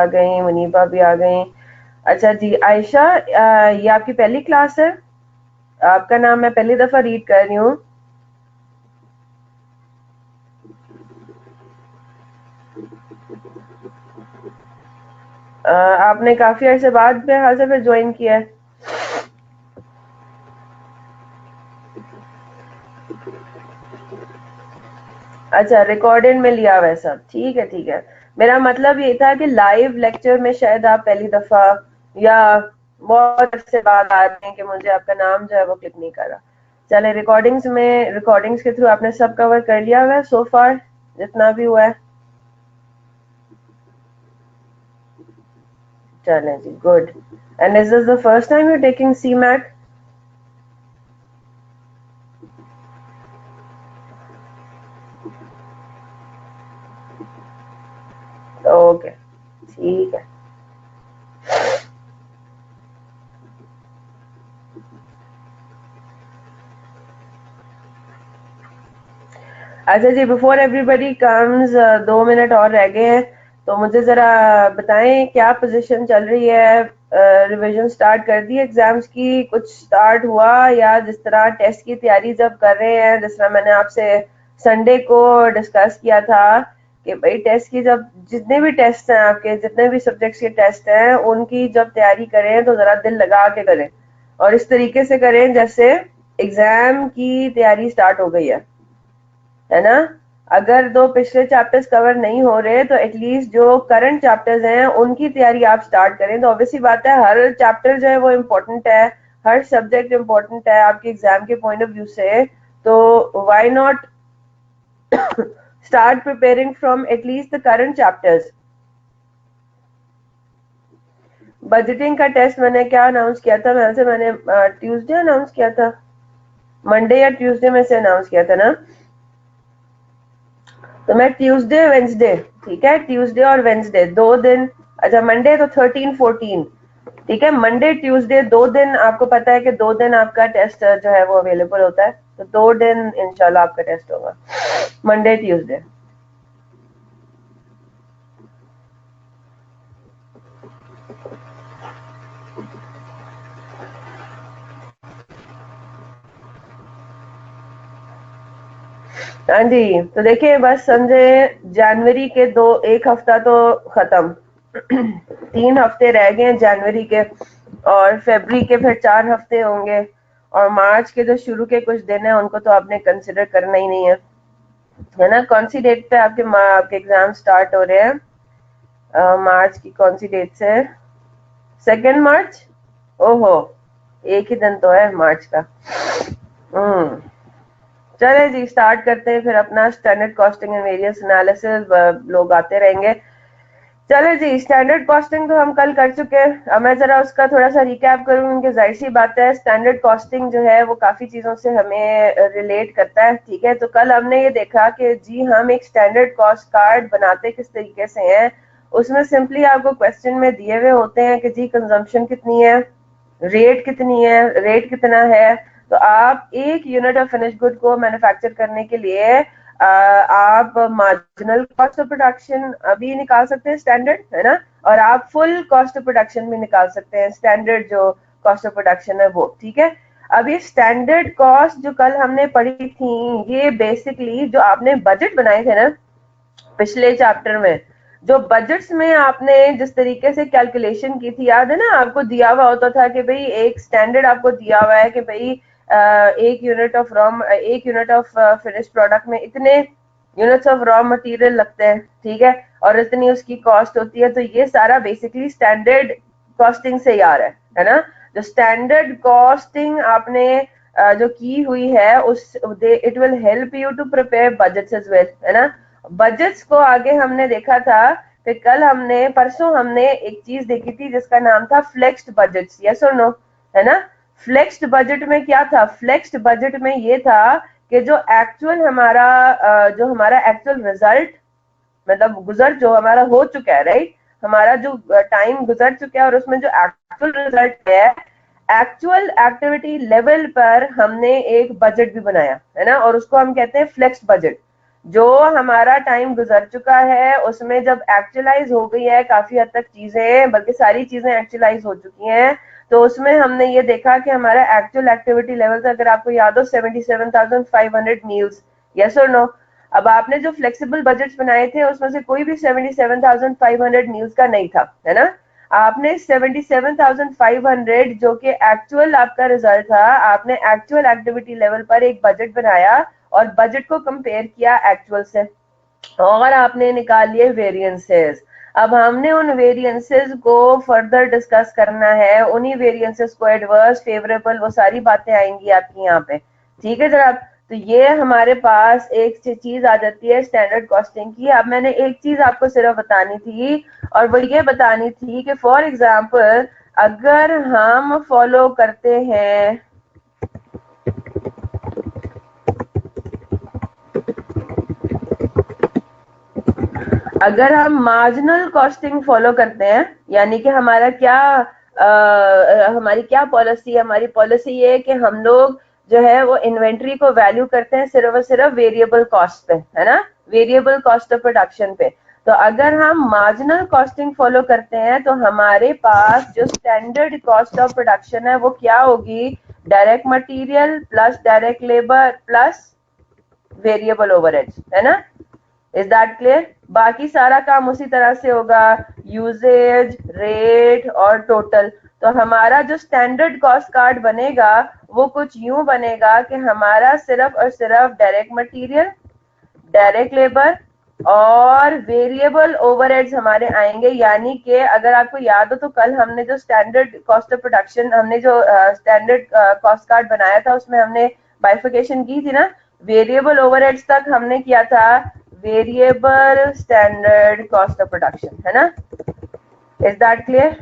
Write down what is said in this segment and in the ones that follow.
आ गई, मुनीबा भी आ गई। अच्छा जी आयशा, ये आपकी पहली क्लास है? आपका नाम मैं पहली दफा रीड कर रही हूँ। आपने काफी अरसे बाद मेरे ख्याल से फिर ज्वाइन किया है। अच्छा, रिकॉर्डेड में लिया हुआ है सब, ठीक है ठीक है। मेरा मतलब ये था कि लाइव लेक्चर में शायद आप पहली दफा, या बहुत अरसे बाद आ रहे हैं कि मुझे आपका नाम जो है वो क्लिक नहीं कर रहा। चले, रिकॉर्डिंग्स में, रिकॉर्डिंग्स के थ्रू आपने सब कवर कर लिया हुआ है सो फार, जितना भी हुआ है? चलें जी, good. And is this the first time you taking C Mac? Okay, ठीक है। अच्छा जी, बिफोर एवरीबडी कम्स, 2 मिनट और रह गए हैं, तो मुझे जरा बताएं क्या पोजीशन चल रही है। रिवीजन स्टार्ट कर दी एग्जाम्स की? कुछ स्टार्ट हुआ? या जिस तरह टेस्ट की तैयारी जब कर रहे हैं, जिस तरह मैंने आपसे संडे को डिस्कस किया था कि भाई टेस्ट की, जब जितने भी टेस्ट हैं आपके, जितने भी सब्जेक्ट्स के टेस्ट हैं, उनकी जब तैयारी करें तो जरा दिल लगा के करें, और इस तरीके से करें जैसे एग्जाम की तैयारी स्टार्ट हो गई है ना? अगर दो पिछले चैप्टर्स कवर नहीं हो रहे तो एटलीस्ट जो करंट चैप्टर्स हैं उनकी तैयारी आप स्टार्ट करें। तो ऑब्वियसली बात है, हर चैप्टर जो है वो इम्पोर्टेंट है, हर सब्जेक्ट इम्पोर्टेंट है आपके एग्जाम के पॉइंट ऑफ व्यू से। तो why not start preparing from at least the current chapters. Budgeting का टेस्ट मैंने क्या अनाउंस किया था? मैंने ट्यूसडे अनाउंस किया था, मंडे या ट्यूसडे में से अनाउंस किया था ना? तो मैं ट्यूसडे वेंसडे, ठीक है, ट्यूसडे और वेंसडे 2 दिन। अच्छा, मंडे तो 13 14, ठीक है, मंडे ट्यूसडे 2 दिन, आपको पता है कि 2 दिन आपका टेस्ट जो है वो अवेलेबल होता है, तो 2 दिन इंशाल्लाह आपका टेस्ट होगा, मंडे ट्यूसडे। हाँ जी, तो देखिए बस समझे, जनवरी के दो, एक हफ्ता तो खत्म, 3 हफ्ते रह गए हैं जनवरी के, और फरवरी के फिर 4 हफ्ते होंगे, और मार्च के जो शुरू के कुछ दिन है उनको तो आपने कंसिडर करना ही नहीं है ना? कौन सी डेट पे आपके एग्जाम स्टार्ट हो रहे हैं? मार्च की कौन सी डेट से? 2 मार्च? ओहो, एक ही दिन तो है मार्च का। हम्म, चले जी, स्टार्ट करते हैं फिर अपना standard costing and variance analysis. लोग आते रहेंगे। चले जी, स्टैंडर्ड कॉस्टिंग तो हम कल कर चुके हैं। अब मैं जरा उसका थोड़ा सा रिकैप करूँ, क्योंकि जाहिर सी बात है स्टैंडर्ड कॉस्टिंग जो है वो काफी चीजों से हमें रिलेट करता है, ठीक है? तो कल हमने ये देखा कि जी हम एक स्टैंडर्ड कॉस्ट कार्ड बनाते किस तरीके से हैं। उसमें सिंपली आपको क्वेश्चन में दिए हुए होते हैं कि जी कंजम्पशन कितनी है, रेट कितनी है, रेट कितना है। तो आप एक यूनिट ऑफ फिनिश गुड को मैन्युफैक्चर करने के लिए आप मार्जिनल कॉस्ट ऑफ प्रोडक्शन भी निकाल सकते हैं स्टैंडर्ड, है ना? और आप फुल कॉस्ट ऑफ प्रोडक्शन भी निकाल सकते हैं, स्टैंडर्ड जो कॉस्ट ऑफ प्रोडक्शन है वो, ठीक है? अब ये स्टैंडर्ड कॉस्ट जो कल हमने पढ़ी थी, ये बेसिकली जो आपने बजट बनाए थे ना पिछले चैप्टर में, जो बजट्स में आपने जिस तरीके से कैलकुलेशन की थी, याद है ना? आपको दिया हुआ होता था कि भाई एक स्टैंडर्ड आपको दिया हुआ है कि भाई एक यूनिट ऑफ फिनिश प्रोडक्ट में इतने यूनिट्स ऑफ रॉ मटेरियल लगते हैं, ठीक है, और इतनी उसकी कॉस्ट होती है। तो ये सारा बेसिकली स्टैंडर्ड कॉस्टिंग से ही आ रहा है ना? जो स्टैंडर्ड कॉस्टिंग आपने जो की हुई है, उस it will help you to prepare budgets as well, है ना? बजट्स को आगे हमने देखा था कि कल हमने, परसों हमने एक चीज देखी थी जिसका नाम था फ्लेक्स्ड बजट्स, यस और नो, है ना? फ्लेक्स्ड बजट में क्या था? फ्लेक्स्ड बजट में ये था कि जो एक्चुअल हमारा जो हमारा एक्चुअल रिजल्ट, मतलब गुजर जो हमारा हो चुका है, राइट, हमारा जो टाइम गुजर चुका है और उसमें जो एक्चुअल रिजल्ट है, एक्चुअल एक्टिविटी लेवल पर हमने एक बजट भी बनाया, है ना? और उसको हम कहते हैं फ्लेक्स बजट। जो हमारा टाइम गुजर चुका है उसमें जब एक्चुअलाइज हो गई है काफी हद तक चीजें, बल्कि सारी चीजें एक्चुअलाइज हो चुकी हैं, तो उसमें हमने ये देखा कि हमारा एक्चुअल एक्टिविटी लेवल, अगर आपको याद हो 77,500 मील्स, यस और नो। अब आपने जो फ्लेक्सिबल बजट्स बनाए थे उसमें से कोई भी 77,500 मील्स का नहीं था, है ना। आपने 77,500 जो कि एक्चुअल आपका रिजल्ट था, आपने एक्चुअल एक्टिविटी लेवल पर एक बजट बनाया और बजट को कंपेयर किया एक्चुअल से, और आपने निकाल लिए वेरिएंसेस। अब हमने उन वेरिएंसेस को फर्दर डिस्कस करना है, उन्हीं वेरिएंसेस को एडवर्स, फेवरेबल, वो सारी बातें आएंगी आपकी यहाँ पे, ठीक है जनाब। तो ये हमारे पास एक चीज आ जाती है स्टैंडर्ड कॉस्टिंग की। अब मैंने एक चीज आपको सिर्फ बतानी थी, और वो ये बतानी थी कि फॉर एग्जाम्पल अगर हम फॉलो करते हैं, अगर हम मार्जिनल कॉस्टिंग फॉलो करते हैं, यानी कि हमारा क्या हमारी क्या पॉलिसी है, हमारी पॉलिसी ये है कि हम लोग जो है वो इन्वेंट्री को वैल्यू करते हैं सिर्फ और सिर्फ वेरिएबल कॉस्ट पे, है ना, वेरिएबल कॉस्ट ऑफ प्रोडक्शन पे। तो अगर हम मार्जिनल कॉस्टिंग फॉलो करते हैं तो हमारे पास जो स्टैंडर्ड कॉस्ट ऑफ प्रोडक्शन है वो क्या होगी, direct material plus direct labour plus variable overheads, है ना। Is that clear? बाकी सारा काम उसी तरह से होगा, यूजेज, रेट और टोटल। तो हमारा जो स्टैंडर्ड कॉस्ट कार्ड बनेगा वो कुछ यूं बनेगा कि हमारा सिर्फ और सिर्फ डायरेक्ट मटेरियल, डायरेक्ट लेबर और वेरिएबल ओवरहेड्स हमारे आएंगे। यानी कि अगर आपको याद हो तो कल हमने जो स्टैंडर्ड कॉस्ट ऑफ प्रोडक्शन, हमने जो स्टैंडर्ड कॉस्ट कार्ड बनाया था उसमें हमने बाइफिकेशन की थी ना, वेरिएबल ओवरहेड्स तक हमने किया था variable standard cost of production, है ना। Is that clear?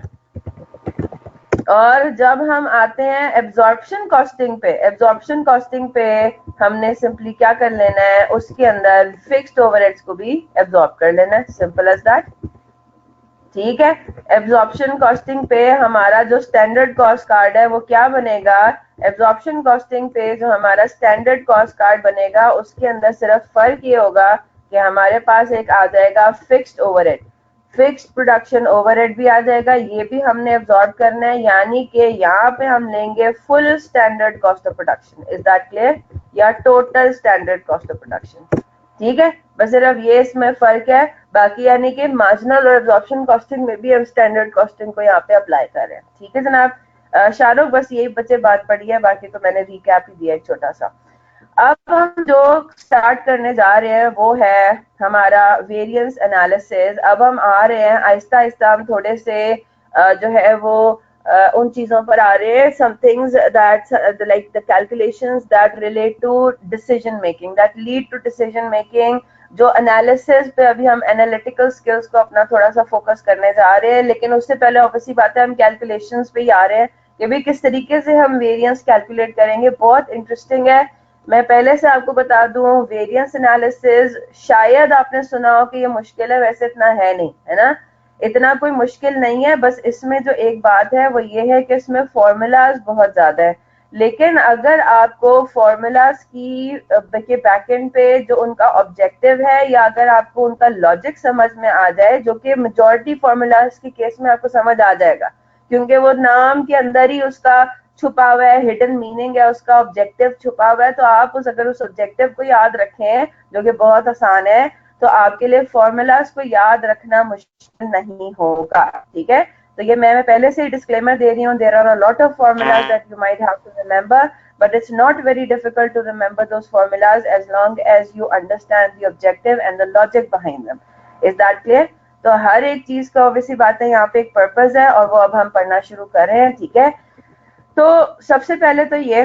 और जब हम आते हैं एब्जॉर्प्शन कॉस्टिंग पे, एब्जॉर्प्शन कॉस्टिंग पे हमने सिंपली क्या कर लेना है, उसके अंदर फिक्स्ड ओवरहेड्स को भी एब्जॉर्ब कर लेना है, सिंपल एज दैट, ठीक है। एब्जॉर्प्शन कॉस्टिंग पे हमारा जो स्टैंडर्ड कॉस्ट कार्ड है वो क्या बनेगा, एब्जॉर्प्शन कॉस्टिंग पे जो हमारा स्टैंडर्ड कॉस्ट कार्ड बनेगा उसके अंदर सिर्फ फर्क ये होगा कि हमारे पास एक आ जाएगा fixed overhead, fixed production overhead भी आ जाएगा, ये भी हमने एब्जॉर्ब करना है। यानी कि यहाँ पे हम लेंगे full standard cost of production, is that clear, या total standard cost of production, ठीक है। बस सिर्फ ये इसमें फर्क है, बाकी यानी कि मार्जिनल और एब्जॉर्प्शन कॉस्टिंग में भी हम स्टैंडर्ड कॉस्टिंग को यहाँ पे अप्लाई कर रहे हैं, ठीक है जनाब। शाहरुख बस यही बच्चे बात पड़ी है, बाकी तो मैंने रिकैप ही दिया एक छोटा सा। अब हम जो स्टार्ट करने जा रहे हैं वो है हमारा वेरिएंस एनालिसिस। अब हम आ रहे हैं आहिस्ता आहिस्ता, हम थोड़े से जो है वो उन चीजों पर आ रहे हैं, some things that like the calculations that relate to decision making, that lead to decision making. जो एनालिसिस पे अभी हम एनालिटिकल स्किल्स को अपना थोड़ा सा फोकस करने जा रहे हैं, लेकिन उससे पहले ऑब्वियसली बात है हम कैलकुलेशंस पे ही आ रहे हैं कि भाई किस तरीके से हम वेरिएंस कैलकुलेट करेंगे। बहुत इंटरेस्टिंग है। मैं पहले से आपको बता दूं, वेरिएंस एनालिसिस शायद आपने सुना हो कि ये मुश्किल है, वैसे इतना है नहीं, है ना, इतना कोई मुश्किल नहीं है। बस इसमें जो एक बात है वो ये है कि इसमें फॉर्मूलाज बहुत ज्यादा है, लेकिन अगर आपको फॉर्मूलाज की के बैकएंड पे जो उनका ऑब्जेक्टिव है, या अगर आपको उनका लॉजिक समझ में आ जाए, जो कि मेजॉरिटी फॉर्मूलाज के केस में आपको समझ आ जाएगा, क्योंकि वो नाम के अंदर ही उसका छुपा हुआ है, हिडन मीनिंग है, उसका ऑब्जेक्टिव छुपा हुआ है। तो आप अगर उस ऑब्जेक्टिव को याद रखें, जो कि बहुत आसान है, तो आपके लिए फॉर्मूलाज को याद रखना मुश्किल नहीं होगा, ठीक है। तो ये मैं पहले से ही डिस्क्लेमर दे रही हूँ, there are a lot of formulas that you might have to remember, but it's not very difficult to remember those formulas as long as you understand the objective and the logic behind them. Is that clear? तो हर एक चीज का obviously बात है यहाँ पे एक purpose है, और वो अब हम पढ़ना शुरू कर रहे हैं, ठीक है। तो सबसे पहले तो ये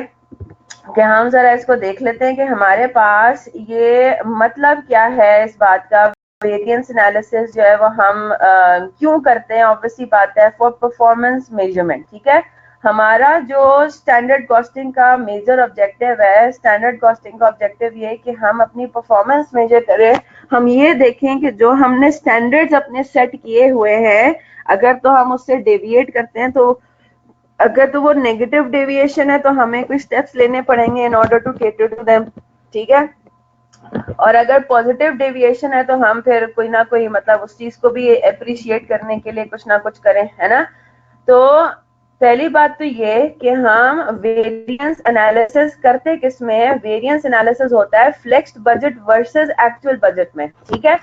कि हम जरा इसको देख लेते हैं कि हमारे पास ये मतलब क्या है इस बात का, वेरिएंस एनालिसिस जो है वो हम क्यों करते हैं। ऑब्वियसली बात है फॉर परफॉर्मेंस मेजरमेंट, ठीक है। हमारा जो स्टैंडर्ड कॉस्टिंग का मेजर ऑब्जेक्टिव है, स्टैंडर्ड कॉस्टिंग का ऑब्जेक्टिव ये है कि हम अपनी परफॉर्मेंस मेजर करें, हम ये देखें कि जो हमने स्टैंडर्ड्स अपने सेट किए हुए हैं, अगर तो हम उससे डेविएट करते हैं, तो अगर तो वो नेगेटिव डेविएशन है तो हमें कुछ स्टेप्स लेने पड़ेंगे in order to cater to them, ठीक है। और अगर पॉजिटिव डेविएशन है तो हम फिर कोई ना कोई मतलब उस चीज को भी अप्रिशिएट करने के लिए कुछ ना कुछ करें, है ना। तो पहली बात तो ये कि हम वेरिएंस एनालिसिस करते किसमें है, वेरिएंस एनालिसिस होता है flexed budget versus actual budget में, ठीक है।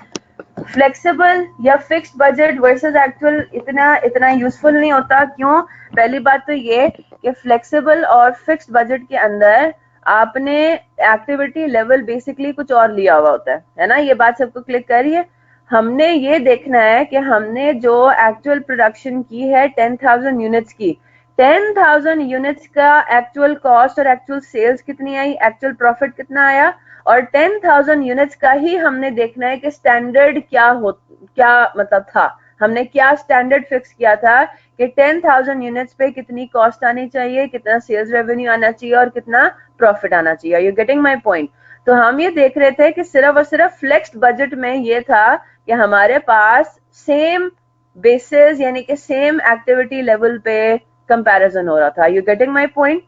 फ्लेक्सिबल या फिक्स्ड बजट वर्सेस एक्चुअल इतना इतना यूजफुल नहीं होता। क्यों? पहली बात तो ये कि फ्लेक्सिबल और फिक्स्ड बजट के अंदर आपने एक्टिविटी लेवल बेसिकली कुछ और लिया हुआ होता है ना। ये बात सबको क्लिक कर रही है। हमने ये देखना है कि हमने जो एक्चुअल प्रोडक्शन की है 10,000 यूनिट्स की, 10,000 यूनिट्स का एक्चुअल कॉस्ट और एक्चुअल सेल्स कितनी आई, एक्चुअल प्रॉफिट कितना आया, और 10,000 यूनिट्स का ही हमने देखना है कि स्टैंडर्ड क्या मतलब था, हमने क्या स्टैंडर्ड फिक्स किया था कि 10,000 यूनिट्स पे कितनी कॉस्ट आनी चाहिए, कितना सेल्स रेवेन्यू आना चाहिए और कितना प्रॉफिट आना चाहिए। You getting my point? तो हम ये देख रहे थे कि सिर्फ और सिर्फ फ्लेक्स्ड बजट में ये था कि हमारे पास सेम बेसिस यानी कि सेम एक्टिविटी लेवल पे कंपैरिजन हो रहा था। You getting my point?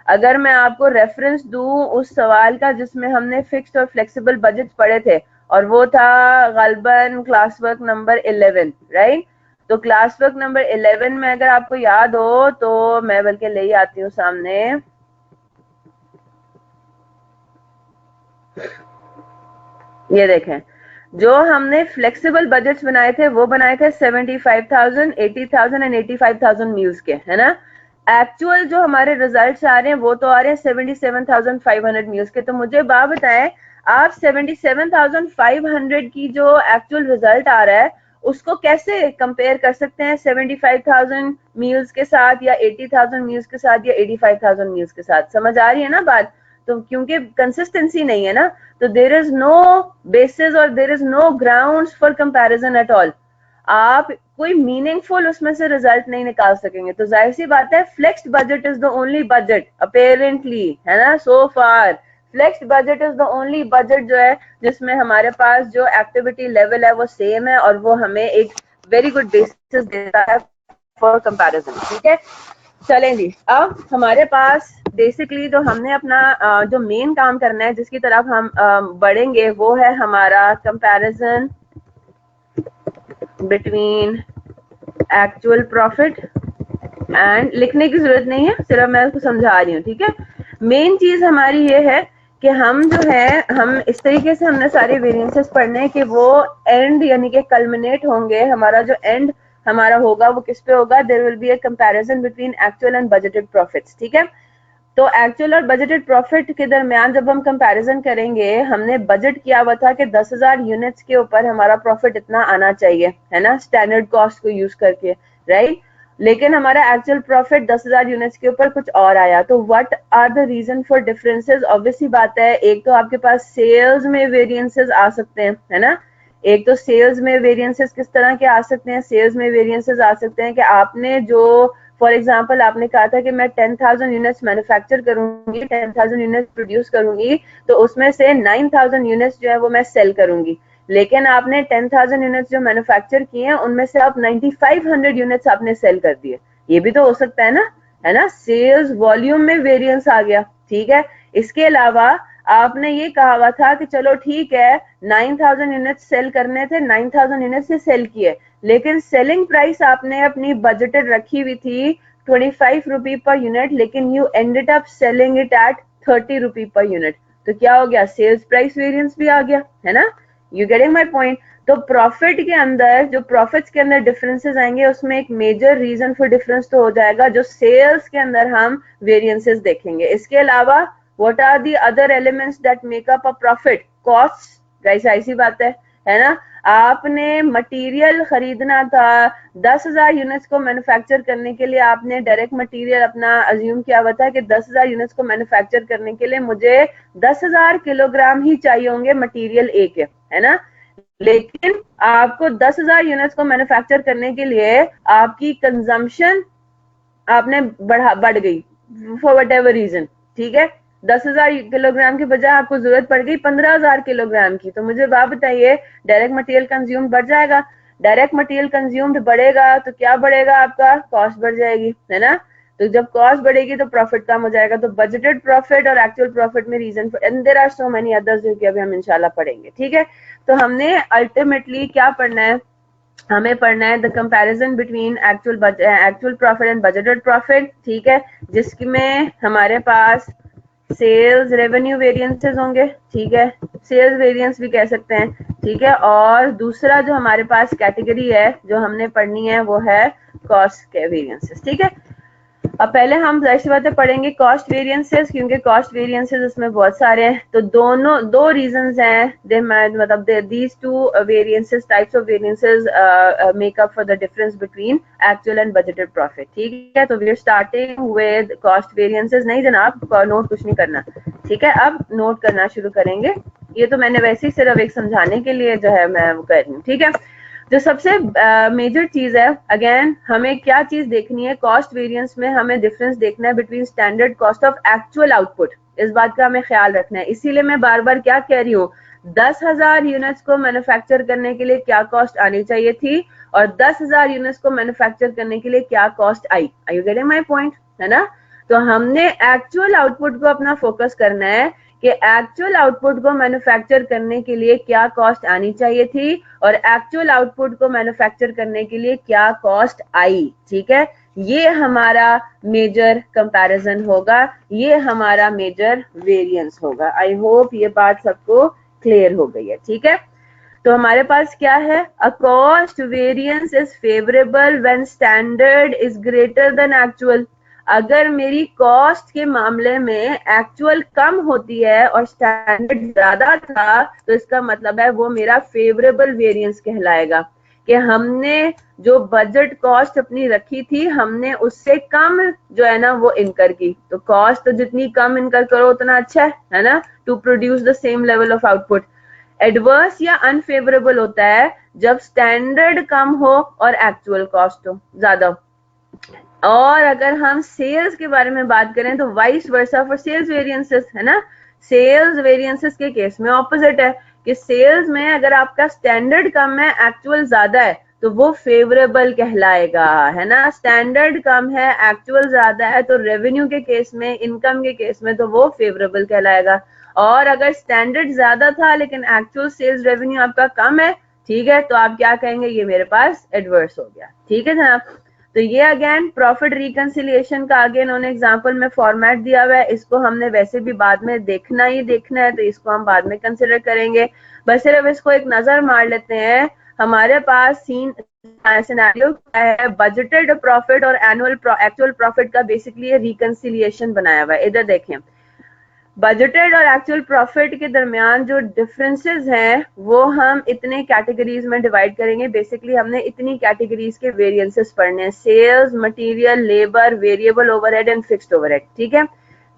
अगर मैं आपको रेफरेंस दूं उस सवाल का जिसमें हमने फिक्स्ड और फ्लेक्सिबल बजट पढ़े थे, और वो था गलबन क्लास वर्क नंबर 11, राइट। तो क्लास वर्क नंबर 11 में अगर आपको याद हो तो मैं बल्कि ले ही आती हूँ सामने। ये देखें, जो हमने फ्लेक्सिबल बजट्स बनाए थे वो बनाए थे 75,000, 80,000 एंड 85,000 मील्स के, है ना। एक्चुअल जो हमारे रिजल्ट्स आ रहे हैं वो तो आ रहे हैं 77,500 मील्स के। तो मुझे बात बताएं, आप 77,500 की जो एक्चुअल रिजल्ट आ रहा है उसको कैसे कंपेयर कर सकते हैं 75,000 मील्स के साथ या 80,000 मील्स के साथ या 85,000 मील्स के साथ? समझ आ रही है ना बात? तो क्योंकि कंसिस्टेंसी नहीं है ना, तो देर इज नो बेसिस और there is no ground for comparison at all. आप कोई मीनिंगफुल उसमें से रिजल्ट नहीं निकाल सकेंगे। तो जाहिर सी बात है flexed budget is the only budget apparently, है ना, so far flexed budget is the only budget जो है जिसमें हमारे पास जो एक्टिविटी लेवल है वो सेम है और वो हमें एक वेरी गुड बेसिस देता है फॉर कंपैरिजन, ठीक है। चलें जी, अब हमारे पास बेसिकली जो हमने अपना जो मेन काम करना है जिसकी तरफ हम बढ़ेंगे वो है हमारा comparison between actual profit and, लिखने की जरूरत नहीं है, सिर्फ मैं उसको समझा रही हूँ, ठीक है। मेन चीज हमारी ये है कि हम जो है हम इस तरीके से हमने सारे वेरिएंसेस पढ़ने हैं कि वो एंड यानी कि कल्मिनेट होंगे, हमारा जो एंड हमारा होगा वो किस पे होगा, there will be a comparison between actual and budgeted profits, ठीक है। तो एक्चुअल और बजटेड प्रॉफिट के दरमियान जब हम कंपैरिजन करेंगे, हमने बजट किया हुआ था कि 10,000 यूनिट्स के ऊपर हमारा प्रॉफिट इतना आना चाहिए, है ना, स्टैंडर्ड कॉस्ट को यूज करके, राइट। लेकिन हमारा एक्चुअल प्रॉफिट 10,000 यूनिट्स के ऊपर कुछ और आया। तो what are the reason for differences? Obviously बात है, एक तो आपके पास सेल्स में वेरिएंसेस आ सकते हैं, है ना। एक तो सेल्स में वेरिएंसेस किस तरह के आ सकते हैं? सेल्स में वेरिएंसेस आ सकते हैं कि आपने जो फॉर एग्जाम्पल आपने कहा था कि मैं 10,000 यूनिट्स मैन्युफैक्चर करूंगी, 10,000 यूनिट्स प्रोड्यूस करूंगी, तो उसमें से 9,000 यूनिट्स जो है वो मैं सेल करूंगी। लेकिन आपने 10,000 यूनिट्स जो मैन्युफैक्चर किए हैं उनमें से आप 9,500 यूनिट्स आपने सेल कर दिए। ये भी तो हो सकता है ना, है ना। सेल्स वॉल्यूम में वेरिएंस आ गया, ठीक है। इसके अलावा आपने ये कहा हुआ था कि चलो ठीक है 9,000 यूनिट्स सेल करने थे, 9,000 यूनिट्स से सेल किए, लेकिन सेलिंग प्राइस आपने अपनी बजटेड रखी हुई थी 25 रुपी पर यूनिट, लेकिन you ended up selling it at 30 rupee per unit. तो क्या हो गया? सेल्स प्राइस वेरिएंस भी आ गया, है ना। You getting my point? तो प्रॉफिट के अंदर जो प्रॉफिट्स के अंदर डिफरेंसेस आएंगे उसमें एक मेजर रीजन फॉर डिफरेंस तो हो जाएगा जो सेल्स के अंदर हम वेरिएंसेस देखेंगे। इसके अलावा what are the other elements that make up a profit? Cost, guys ऐसी बात है ना। आपने मटेरियल खरीदना था 10,000 यूनिट्स को मैन्युफैक्चर करने के लिए, आपने डायरेक्ट मटेरियल अपना अज्यूम किया हुआ था कि 10,000 यूनिट्स को मैन्युफैक्चर करने के लिए मुझे 10,000 किलोग्राम ही चाहिए होंगे मटेरियल ए के, है ना। लेकिन आपको 10,000 यूनिट्स को मैन्युफैक्चर करने के लिए आपकी कंजम्पशन आपने बढ़ गई फॉर वट एवर रीजन, ठीक है। 10,000 किलोग्राम के बजाय आपको जरूरत पड़ गई 15,000 किलोग्राम की। तो मुझे बात बताइए, डायरेक्ट मटेरियल कंज्यूम बढ़ जाएगा? डायरेक्ट मटेरियल कंज्यूम्ड बढ़ेगा तो क्या बढ़ेगा? आपका कॉस्ट बढ़ जाएगी, है ना। तो जब कॉस्ट बढ़ेगी तो प्रॉफिट कम हो जाएगा। तो बजटेड प्रॉफिट और एक्चुअल प्रॉफिट में reason and there are so many others जो कि अभी हम इंशाल्लाह पढ़ेंगे, ठीक है। तो हमने अल्टीमेटली क्या पढ़ना है, हमें पढ़ना है the comparison between actual profit and budgeted profit, ठीक है, जिसमें हमारे पास सेल्स रेवेन्यू वेरिएंसेस होंगे, ठीक है, सेल्स वेरिएंस भी कह सकते हैं, ठीक है। और दूसरा जो हमारे पास कैटेगरी है जो हमने पढ़नी है वो है कॉस्ट के वेरिएंसेस, ठीक है। अब पहले हम जाहिर सी बातें पढ़ेंगे कॉस्ट वेरिएंसेस, क्योंकि कॉस्ट वेरिएंसेस उसमें बहुत सारे हैं। तो दो रीजंस हैं, दे मतलब these two variances types of variances make up for the difference between actual and budgeted profit, ठीक है। तो we are starting with cost variances. नहीं जनाब, नोट कुछ नहीं करना, ठीक है, अब नोट करना शुरू करेंगे। ये तो मैंने वैसे ही सिर्फ एक समझाने के लिए जो है मैं वो कर रही हूँ, ठीक है। जो सबसे मेजर चीज है, अगेन हमें क्या चीज देखनी है, कॉस्ट वेरिएंस में हमें डिफरेंस देखना है between standard cost of actual output. इस बात का हमें ख्याल रखना है। इसीलिए मैं बार बार क्या कह रही हूँ, 10,000 यूनिट्स को मैन्युफैक्चर करने के लिए क्या कॉस्ट आनी चाहिए थी और 10,000 यूनिट्स को मैन्युफैक्चर करने के लिए क्या कॉस्ट आई। Are you getting my point, है ना। तो हमने एक्चुअल आउटपुट को अपना फोकस करना है कि एक्चुअल आउटपुट को मैन्युफैक्चर करने के लिए क्या कॉस्ट आनी चाहिए थी और एक्चुअल आउटपुट को मैन्युफैक्चर करने के लिए क्या कॉस्ट आई, ठीक है। ये हमारा मेजर कंपैरिजन होगा, ये हमारा मेजर वेरिएंस होगा। आई होप ये बात सबको क्लियर हो गई है, ठीक है। तो हमारे पास क्या है, a cost variance is favourable when standard is greater than actual. अगर मेरी कॉस्ट के मामले में एक्चुअल कम होती है और स्टैंडर्ड ज्यादा था तो इसका मतलब है वो मेरा फेवरेबल वेरिएंस कहलाएगा, कि हमने जो बजट कॉस्ट अपनी रखी थी हमने उससे कम जो है ना वो इनकर की। तो कॉस्ट तो जितनी कम इनकर करो उतना अच्छा है ना, to produce the same level of output. Adverse या अनफेवरेबल होता है जब स्टैंडर्ड कम हो और एक्चुअल कॉस्ट हो ज्यादा। और अगर हम सेल्स के बारे में बात करें तो vice versa for sales variances, है ना। सेल्स वेरिएंसेस के केस में ऑपोजिट है कि सेल्स में अगर आपका स्टैंडर्ड कम है एक्चुअल ज्यादा है तो वो फेवरेबल कहलाएगा, है ना। स्टैंडर्ड कम है एक्चुअल ज्यादा है तो रेवेन्यू के केस में, इनकम के केस में तो वो फेवरेबल कहलाएगा। और अगर स्टैंडर्ड ज्यादा था लेकिन एक्चुअल सेल्स रेवेन्यू आपका कम है, ठीक है, तो आप क्या कहेंगे, ये मेरे पास एडवर्स हो गया, ठीक है जनाब। तो ये अगेन प्रॉफिट रिकंसिलिएशन का आगे इन्होंने एग्जांपल में फॉर्मेट दिया हुआ है, इसको हमने वैसे भी बाद में देखना ही देखना है तो इसको हम बाद में कंसिडर करेंगे। बस सिर्फ इसको एक नजर मार लेते हैं। हमारे पास सिनेरियो क्या है, बजटेड प्रॉफिट और एनुअल एक्चुअल प्रॉफिट का बेसिकली रिकंसिलिएशन बनाया हुआ है। इधर देखें, बजटेड और एक्चुअल प्रॉफिट के दरमियान जो डिफरेंसेस हैं वो हम इतने कैटेगरीज में डिवाइड करेंगे। बेसिकली हमने इतनी कैटेगरीज के वेरिएंसेस पढ़ने हैं, sales, material, labour, variable overhead and fixed overhead, ठीक है।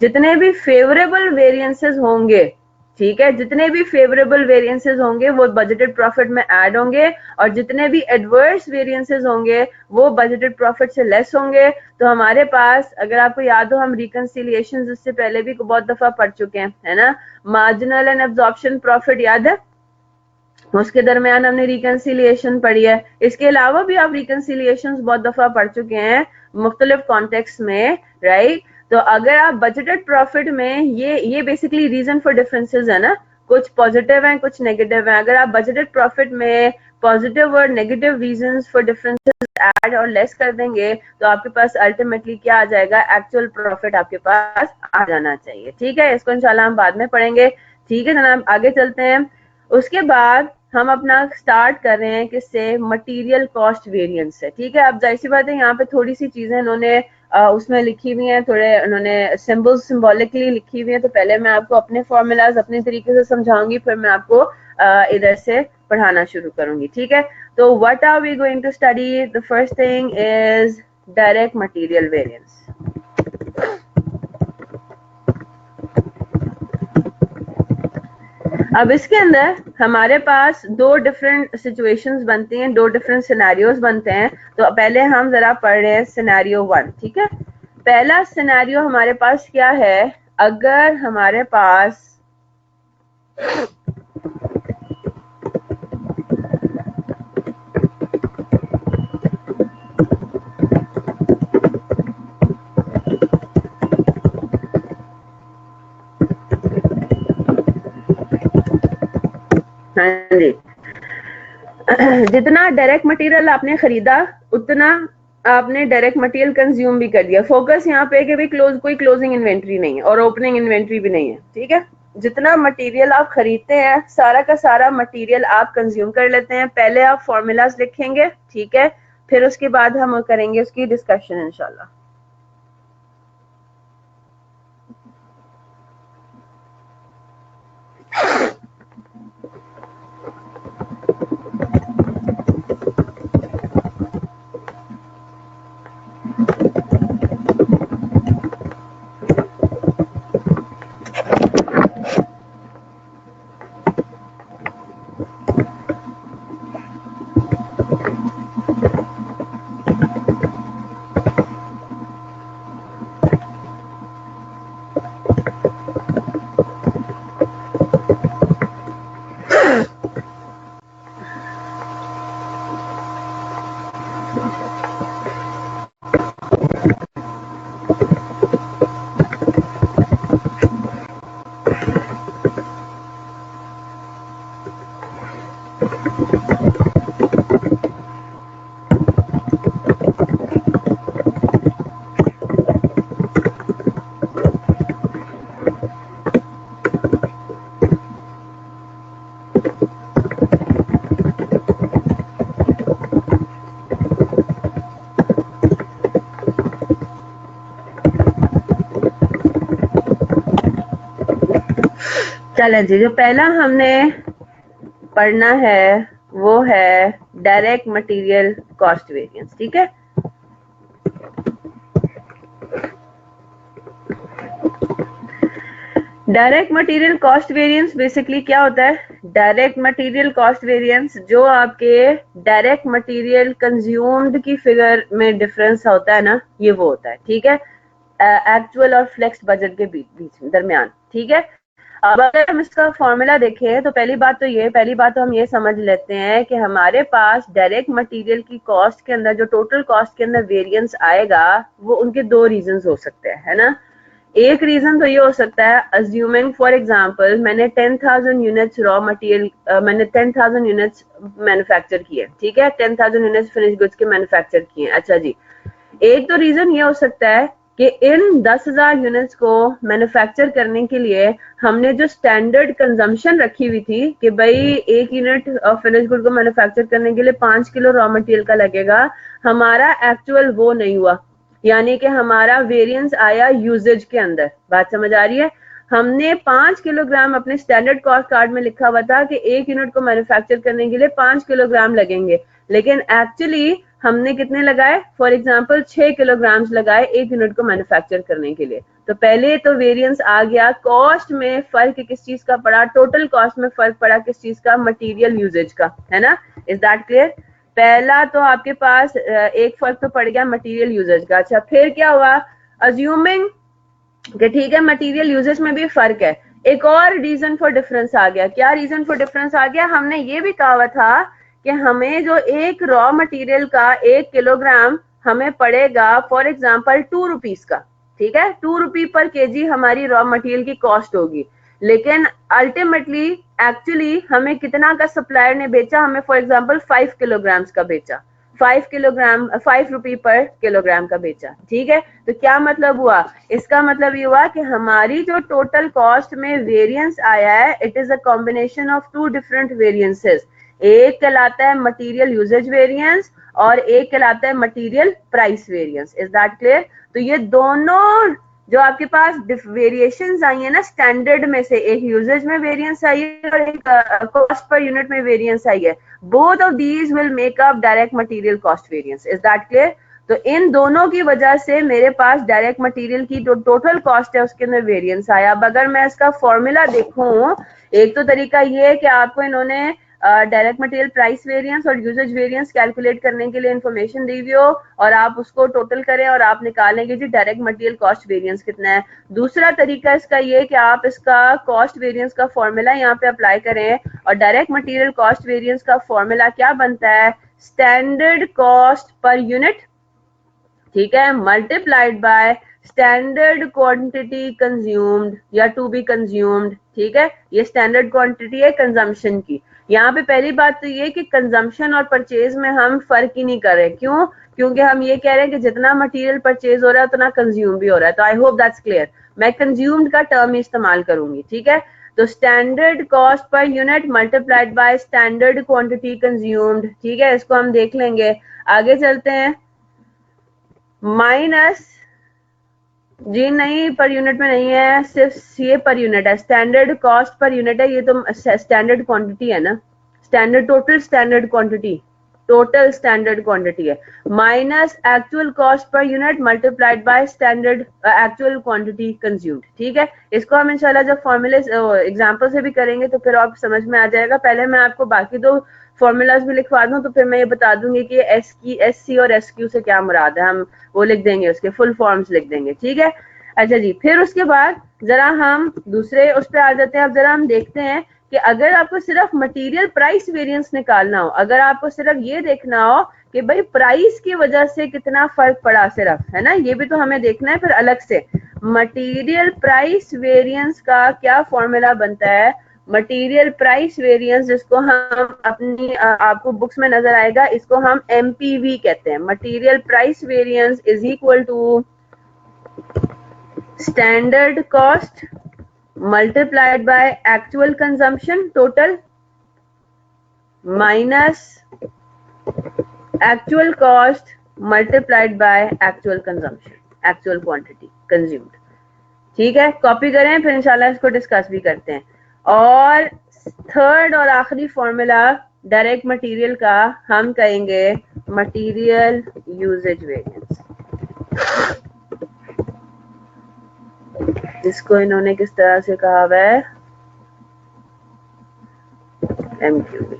जितने भी फेवरेबल वेरिएंसेस होंगे, ठीक है, जितने भी फेवरेबल वेरिएंसेस होंगे वो बजटेड प्रॉफिट में ऐड होंगे और जितने भी एडवर्स वेरिएंसेस होंगे वो बजटेड प्रॉफिट से लेस होंगे। तो हमारे पास, अगर आपको याद हो, हम रिकंसिलिएशन इससे पहले भी बहुत दफा पढ़ चुके हैं, है ना। मार्जिनल एंड एब्जॉर्प्शन प्रॉफिट याद है, उसके दरमियान हमने रिकंसिलिएशन पढ़ी है। इसके अलावा भी आप रिकंसिलिएशन बहुत दफा पढ़ चुके हैं मुख्तलिफ कॉन्टेक्स्ट में, राइट। तो अगर आप बजटेड प्रॉफिट में, ये बेसिकली रीजन फॉर डिफरेंसेस है ना, कुछ पॉजिटिव हैं कुछ नेगेटिव हैं। अगर आप बजटेड प्रॉफिट में पॉजिटिव और negative reasons for differences add और लेस कर देंगे तो आपके पास अल्टीमेटली क्या आ जाएगा, एक्चुअल प्रॉफिट आपके पास आ जाना चाहिए, ठीक है। इसको इंशाल्लाह हम बाद में पढ़ेंगे, ठीक है जनाब। आगे चलते हैं। उसके बाद हम अपना स्टार्ट कर रहे हैं किससे, मटेरियल कॉस्ट वेरिएंस से, ठीक है। अब जाहिर सी बात है यहाँ पे थोड़ी सी चीजें इन्होंने उसमें लिखी हुई हैं, थोड़े उन्होंने सिंबल्स सिंबॉलिकली लिखी हुई हैं। तो पहले मैं आपको अपने फॉर्मूलाज अपने तरीके से समझाऊंगी, फिर मैं आपको इधर से पढ़ाना शुरू करूंगी, ठीक है। तो what are we going to study, the first thing is direct material variance. अब इसके अंदर हमारे पास दो डिफरेंट सिचुएशंस बनती हैं, दो डिफरेंट सिनेरियोज बनते हैं। तो पहले हम जरा पढ़ रहे हैं सिनेरियो 1, ठीक है। पहला सिनेरियो हमारे पास क्या है, अगर हमारे पास जितना डायरेक्ट मटेरियल आपने खरीदा उतना आपने डायरेक्ट मटेरियल कंज्यूम भी कर दिया। फोकस यहाँ पे कि भाई कोई क्लोजिंग इन्वेंट्री नहीं है और ओपनिंग इन्वेंट्री भी नहीं है, ठीक है। जितना मटेरियल आप खरीदते हैं सारा का सारा मटेरियल आप कंज्यूम कर लेते हैं। पहले आप फॉर्मूलाज लिखेंगे, ठीक है, फिर उसके बाद हम करेंगे उसकी डिस्कशन इंशाल्लाह। चलें जी, जो पहला हमने पढ़ना है वो है डायरेक्ट मटेरियल कॉस्ट वेरिएंस, ठीक है। Direct material cost variance basically क्या होता है? डायरेक्ट मटेरियल कॉस्ट वेरिएंस जो आपके डायरेक्ट मटेरियल कंज्यूम्ड की फिगर में डिफरेंस होता है ना, ये वो होता है, ठीक है, एक्चुअल और फ्लेक्स बजट के बीच दरमियान, ठीक है। अब अगर हम इसका फॉर्मूला देखें तो पहली बात तो हम ये समझ लेते हैं कि हमारे पास डायरेक्ट मटेरियल की कॉस्ट के अंदर जो टोटल कॉस्ट के अंदर वेरिएंस आएगा वो उनके दो रीजंस हो सकते हैं, है ना। एक रीजन तो ये हो सकता है, अज्यूमिंग फॉर एग्जांपल मैंने 10,000 यूनिट्स रॉ मटेरियल मैंने 10,000 यूनिट्स मैन्युफैक्चर किए, ठीक है, 10,000 यूनिट्स फिनिश गुड्स के मैन्युफैक्चर किए। अच्छा जी, एक तो रीजन ये हो सकता है कि इन 10,000 यूनिट्स को मैन्युफैक्चर करने के लिए हमने जो स्टैंडर्ड कंजम्पशन रखी हुई थी कि भाई एक यूनिट फिनिश गुड को मैन्युफैक्चर करने के लिए 5 किलो रॉ मटेरियल का लगेगा, हमारा एक्चुअल वो नहीं हुआ, यानी कि हमारा वेरिएंस आया यूजेज के अंदर। बात समझ आ रही है? हमने 5 किलोग्राम अपने स्टैंडर्ड कॉस्ट कार्ड में लिखा हुआ था कि एक यूनिट को मैन्युफैक्चर करने के लिए 5 किलोग्राम लगेंगे, लेकिन एक्चुअली हमने कितने लगाए? फॉर एग्जांपल 6 किलोग्राम लगाए एक यूनिट को मैन्युफैक्चर करने के लिए। तो पहले तो वेरिएंस आ गया, कॉस्ट में फर्क किस चीज का पड़ा? टोटल कॉस्ट में फर्क पड़ा किस चीज का? मटेरियल यूजेज का, है ना। Is that clear? पहला तो आपके पास एक फर्क तो पड़ गया मटेरियल यूजेज का। अच्छा, फिर क्या हुआ? अज्यूमिंग कि ठीक है मटेरियल यूजेज में भी फर्क है, एक और रीजन फॉर डिफरेंस आ गया। क्या रीजन फॉर डिफरेंस आ गया? हमने ये भी कहा हुआ था कि हमें जो एक रॉ मटेरियल का 1 किलोग्राम हमें पड़ेगा फॉर एग्जांपल 2 रुपीज का, ठीक है, 2 रुपी पर केजी हमारी रॉ मटेरियल की कॉस्ट होगी, लेकिन अल्टीमेटली एक्चुअली हमें कितना का सप्लायर ने बेचा? हमें फॉर एग्जांपल 5 किलोग्राम का बेचा, 5 रुपी पर किलोग्राम का बेचा, ठीक है। तो क्या मतलब हुआ? इसका मतलब ये हुआ कि हमारी जो टोटल कॉस्ट में वेरिएंस आया है, it is a combination of two different variances. एक कहलाता है मटेरियल यूजेज वेरिएंस और एक कहलाता है material price variance. Is that clear? तो ये दोनों जो आपके पास वेरिएशंस आई है ना स्टैंडर्ड में से, एक यूजेज में वेरिएंस आई है और एक कॉस्ट पर यूनिट में वेरिएंस आई है, both of these will make up direct material cost variance. Is that clear? तो इन दोनों की वजह से मेरे पास डायरेक्ट मटेरियल की जो टोटल कॉस्ट है उसके अंदर वेरिएंस आया। अब अगर मैं इसका फॉर्मूला देखूं, एक तो तरीका ये है कि आपको इन्होंने डायरेक्ट मटेरियल प्राइस वेरिएंस और यूजेज वेरिएंस कैलकुलेट करने के लिए इन्फॉर्मेशन दी हुई हो और आप उसको टोटल करें और आप निकालेंगे जी डायरेक्ट मटेरियल कॉस्ट वेरिएंस कितना है। दूसरा तरीका इसका ये कि आप इसका कॉस्ट वेरिएंस का फॉर्मूला यहाँ पे अप्लाई करें और डायरेक्ट मटेरियल कॉस्ट वेरिएंस का फॉर्मूला क्या बनता है? स्टैंडर्ड कॉस्ट पर यूनिट, ठीक है, multiplied by standard quantity consumed या टू बी कंज्यूम्ड, ठीक है। ये स्टैंडर्ड क्वांटिटी है कंजम्पशन की, यहाँ पे पहली बात तो ये कि कंजम्पशन और परचेज में हम फर्क ही नहीं कर रहे। क्यों? क्योंकि हम ये कह रहे हैं कि जितना मटेरियल परचेज हो रहा है उतना कंज्यूम भी हो रहा है। तो आई होप दैट्स क्लियर। मैं कंज्यूम्ड का टर्म इस्तेमाल करूंगी, ठीक है। तो standard cost per unit multiplied by standard quantity consumed, ठीक है, इसको हम देख लेंगे। आगे चलते हैं। माइनस, जी नहीं, पर यूनिट में नहीं है, सिर्फ ये पर यूनिट है। स्टैंडर्ड कॉस्ट पर यूनिट है, ये तो स्टैंडर्ड क्वांटिटी है ना। Standard total standard quantity, total standard quantity है। Minus actual cost per unit multiplied by standard actual quantity consumed, ठीक है। इसको हम इंशाल्लाह जब फॉर्मूले एग्जांपल से भी करेंगे तो फिर आप समझ में आ जाएगा। पहले मैं आपको बाकी दो फॉर्मूलाज भी लिखवा दूं तो फिर मैं ये बता दूंगी कि एस सी और एस क्यू से क्या मुराद है। हम वो लिख देंगे, उसके फुल फॉर्म्स लिख देंगे, ठीक है। अच्छा जी, फिर उसके बाद जरा हम दूसरे उस पर आ जाते हैं। अब जरा हम देखते हैं कि अगर आपको सिर्फ मटेरियल प्राइस वेरिएंस निकालना हो, अगर आपको सिर्फ ये देखना हो कि भाई प्राइस की वजह से कितना फर्क पड़ा, सिर्फ, है ना, ये भी तो हमें देखना है फिर अलग से। मटेरियल प्राइस वेरिएंस का क्या फॉर्मूला बनता है? मटेरियल प्राइस वेरिएंस, जिसको हम अपनी आपको बुक्स में नजर आएगा, इसको हम एमपीवी कहते हैं। Material price variance is equal to standard cost multiplied by actual consumption total minus actual cost multiplied by actual consumption, actual quantity consumed, ठीक है। कॉपी करें, फिर इंशाल्लाह इसको डिस्कस भी करते हैं। और थर्ड और आखिरी फॉर्मूला डायरेक्ट मटेरियल का हम कहेंगे मटेरियल यूजेज वेरिएंस। इसको इन्होंने किस तरह से कहा हुआ है? एमक्यूवी।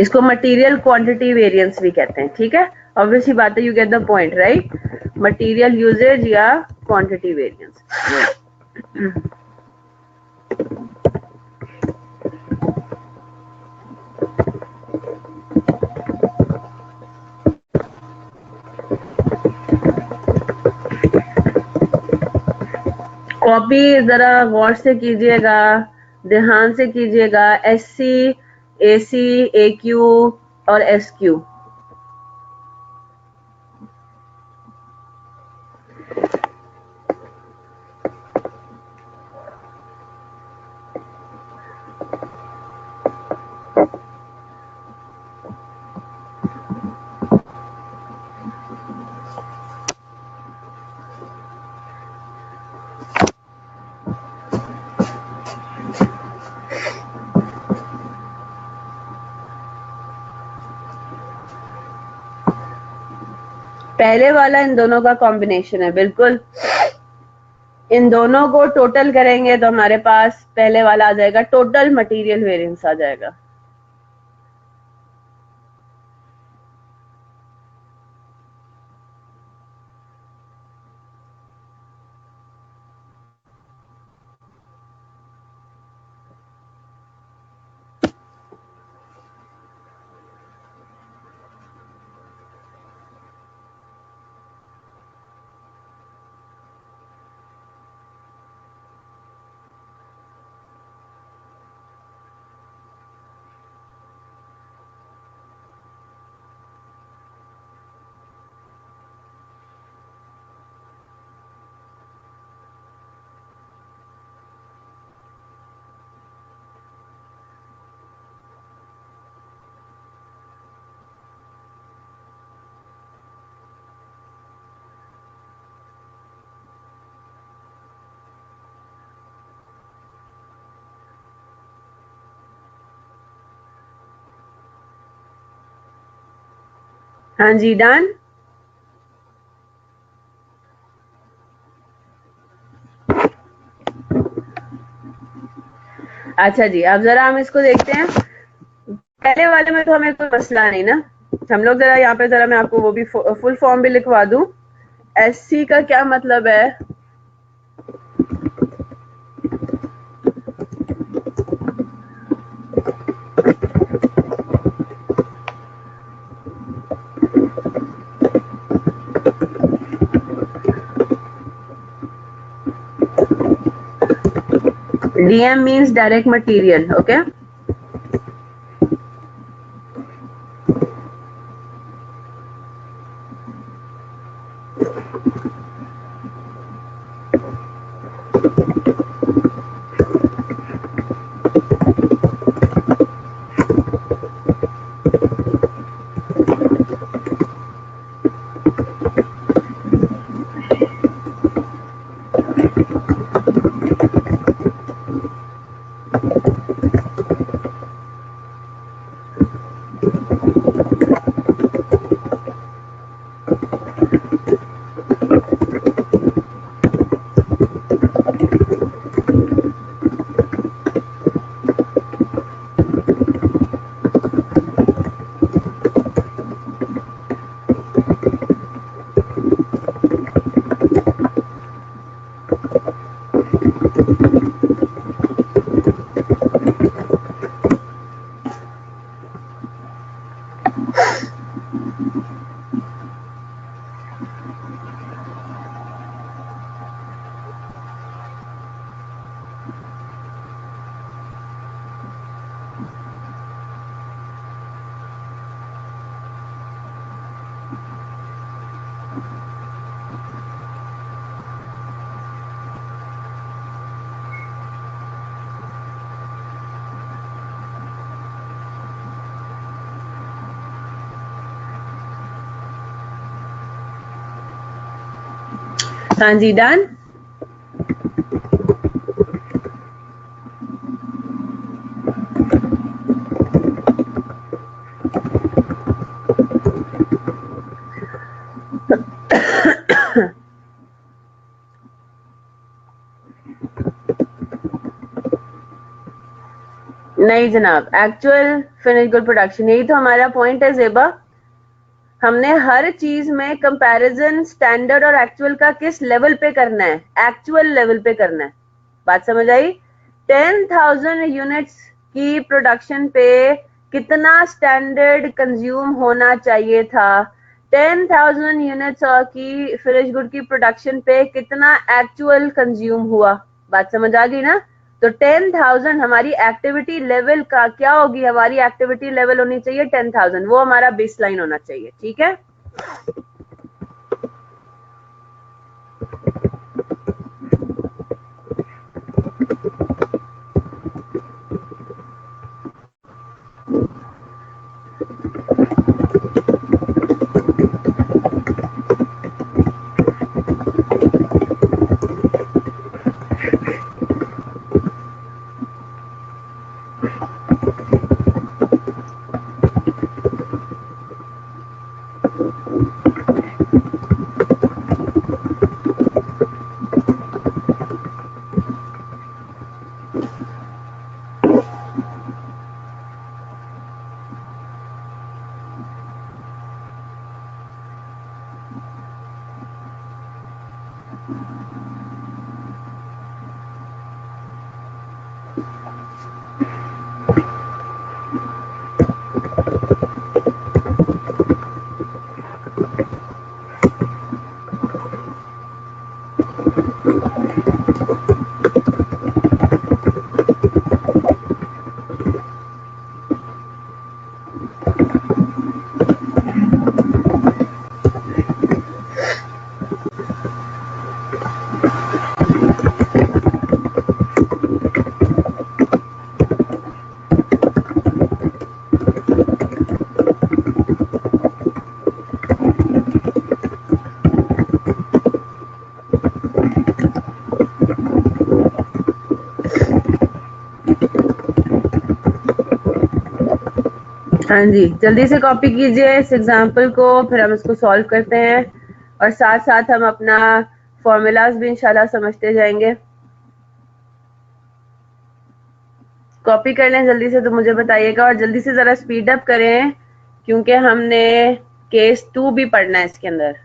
इसको मटेरियल क्वांटिटी वेरिएंस भी कहते हैं, ठीक है। ऑब्वियसली बात है, you get the point, right. Material usage या क्वांटिटी वेरिएंस। कॉपी जरा गौर से कीजिएगा, ध्यान से कीजिएगा। एससी, एसी, एक्यू और एसक्यू। पहले वाला इन दोनों का कॉम्बिनेशन है, बिल्कुल। इन दोनों को टोटल करेंगे तो हमारे पास पहले वाला आ जाएगा, टोटल मटेरियल वेरिएंस आ जाएगा। हाँ जी, डन। अच्छा जी, अब जरा हम इसको देखते हैं। पहले वाले में तो हमें कोई मसला नहीं ना। हम लोग जरा यहाँ पे जरा मैं आपको वो भी फुल फॉर्म भी लिखवा दूं। एससी का क्या मतलब है? DM means direct material. Okay. हाँ जी, डन। नहीं जनाब, एक्चुअल फिनिश गुड प्रोडक्शन, यही तो हमारा पॉइंट है ज़ेबा। हमने हर चीज में कंपैरिजन स्टैंडर्ड और एक्चुअल का किस लेवल पे करना है, एक्चुअल लेवल पे करना है। बात समझ आई? 10,000 यूनिट्स की प्रोडक्शन पे कितना स्टैंडर्ड कंज्यूम होना चाहिए था, 10,000 यूनिट्स की फिनिश गुड की प्रोडक्शन पे कितना एक्चुअल कंज्यूम हुआ। बात समझ आ गई ना? तो 10,000 हमारी एक्टिविटी लेवल का क्या होगी, हमारी एक्टिविटी लेवल होनी चाहिए 10,000, वो हमारा बेस लाइन होना चाहिए। ठीक है? हाँ जी, जल्दी से कॉपी कीजिए इस एग्जाम्पल को, फिर हम इसको सॉल्व करते हैं और साथ साथ हम अपना फॉर्मूलाज भी इंशाल्लाह समझते जाएंगे। कॉपी कर लें जल्दी से तो मुझे बताइएगा, और जल्दी से जरा स्पीड अप करें क्योंकि हमने केस 2 भी पढ़ना है इसके अंदर।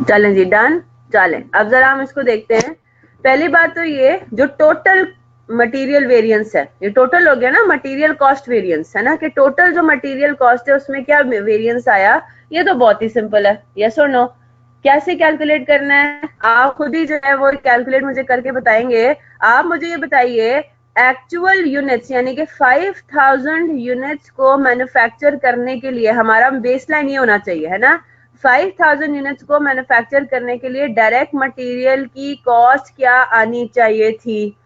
चलें जी, डन। चलें, अब जरा हम इसको देखते हैं। पहली बात तो ये जो टोटल मटेरियल वेरिएंस है, ये टोटल हो गया ना, मटेरियल कॉस्ट वेरिएंस है ना, कि टोटल जो मटेरियल कॉस्ट है उसमें क्या वेरिएंस आया। ये तो बहुत ही सिंपल है, यस और नो। कैसे कैलकुलेट करना है आप खुद ही जो है वो कैलकुलेट मुझे करके बताएंगे। आप मुझे ये बताइए, एक्चुअल यूनिट्स यानी कि 5000 यूनिट्स को मैन्युफैक्चर करने के लिए हमारा बेसलाइन ये होना चाहिए, है ना। 5000 यूनिट्स को मैन्युफैक्चर करने के लिए डायरेक्ट मटेरियल की कॉस्ट क्या आनी चाहिए थी।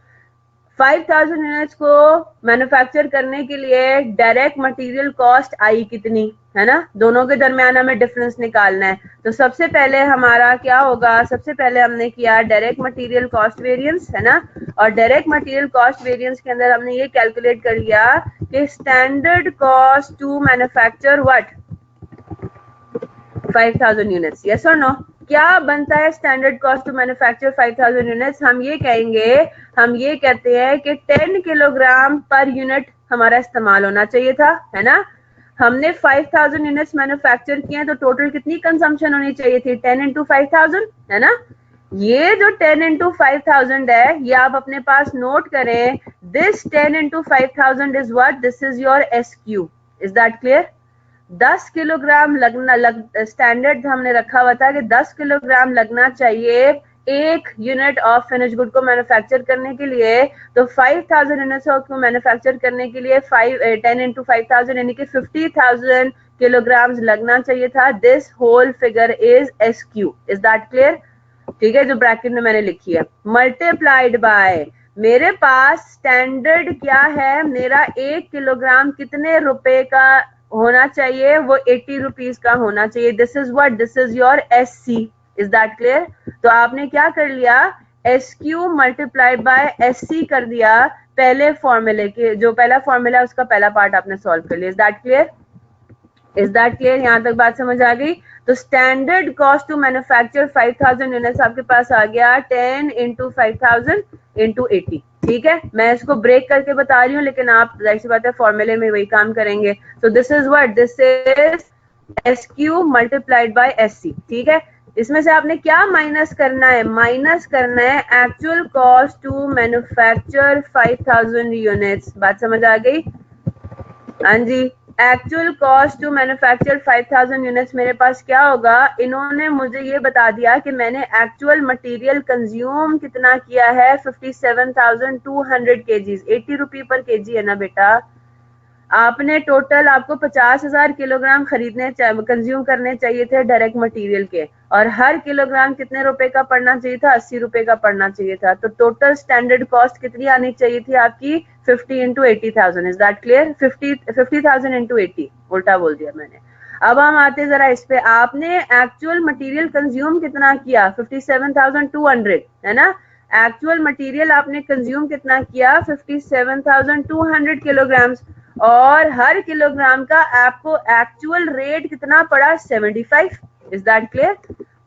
5000 यूनिट्स को मैन्युफैक्चर करने के लिए डायरेक्ट मटेरियल कॉस्ट आई कितनी, है ना। दोनों के दरमियान हमें डिफरेंस निकालना है। तो सबसे पहले हमारा क्या होगा, सबसे पहले हमने किया डायरेक्ट मटेरियल कॉस्ट वेरिएंस, है ना। और डायरेक्ट मटेरियल कॉस्ट वेरिएंस के अंदर हमने ये कैलकुलेट कर लिया कि standard cost to manufacture what 5000 units, yes और नो। क्या बनता है standard cost to manufacture 5000 units. हम ये कहेंगे, हम ये कहते हैं कि 10 किलोग्राम पर यूनिट हमारा इस्तेमाल होना चाहिए था, है ना। हमने 5000 यूनिट्स मैन्युफैक्चर किए हैं तो टोटल कितनी कंजम्पशन होनी चाहिए थी, 10 इंटू 5000, है ना। ये जो 10 इंटू 5000 है ये आप अपने पास नोट करें। This 10 into 5000 is what, this is your SQ। Is that clear. 10 kilogram standard हमने रखा हुआ था कि 10 किलोग्राम लगना चाहिए एक यूनिट ऑफ फिनिश गुड को मैन्युफैक्चर करने के लिए। तो 5000 यूनिट्स को मैन्युफैक्चर करने के लिए 10 इंटू 5000 यानी कि 50,000 किलोग्राम लगना चाहिए था। This whole figure is SQ। Is that clear. ठीक है, जो ब्रैकेट में मैंने लिखी है, मल्टीप्लाइड बाय मेरे पास स्टैंडर्ड क्या है, मेरा 1 किलोग्राम कितने रुपए का होना चाहिए, वो 80 रुपीज का होना चाहिए। This is what, this is your SC। Is that clear. तो आपने क्या कर लिया, SQ मल्टीप्लाइड बाय SC कर दिया। पहले फॉर्मूले के जो पहला फॉर्मूला उसका पहला पार्ट आपने सॉल्व कर लिया। Is that clear. Is that clear, यहां तक बात समझ आ गई। तो standard cost to manufacture 5000 units आपके पास आ गया 10 इंटू 5000 इंटू 80। ठीक है, मैं इसको ब्रेक करके बता रही हूँ लेकिन आप जाहिर सी बात है फॉर्मूले में वही काम करेंगे। तो this is what, this is SQ multiplied by SC। ठीक है, इसमें से आपने क्या माइनस करना है, माइनस करना है actual cost to manufacture 5000 units. बात समझ आ गई। हाँ जी, actual cost to manufacture 5000 units मेरे पास क्या होगा, इन्होंने मुझे ये बता दिया कि मैंने एक्चुअल मटेरियल कंज्यूम कितना किया है 57,200 केजीज। 80 रुपी पर केजी है ना बेटा। आपने टोटल आपको 50,000 किलोग्राम खरीदने कंज्यूम करने चाहिए थे डायरेक्ट मटेरियल के, और हर किलोग्राम कितने रुपए का पड़ना चाहिए था, 80 रुपए का पड़ना चाहिए था। तो टोटल स्टैंडर्ड कॉस्ट कितनी आनी चाहिए थी आपकी, 50 into 80,000। Is that clear. 50,000 into 80, उल्टा बोल दिया मैंने। अब हम आते जरा इस पे, आपने एक्चुअल मटेरियल कंज्यूम कितना किया, 57,200, है ना। एक्चुअल मटेरियल आपने कंज्यूम कितना किया, 57,200 किलोग्राम्स, और हर किलोग्राम का आपको एक्चुअल रेट कितना पड़ा, 75। Is that clear.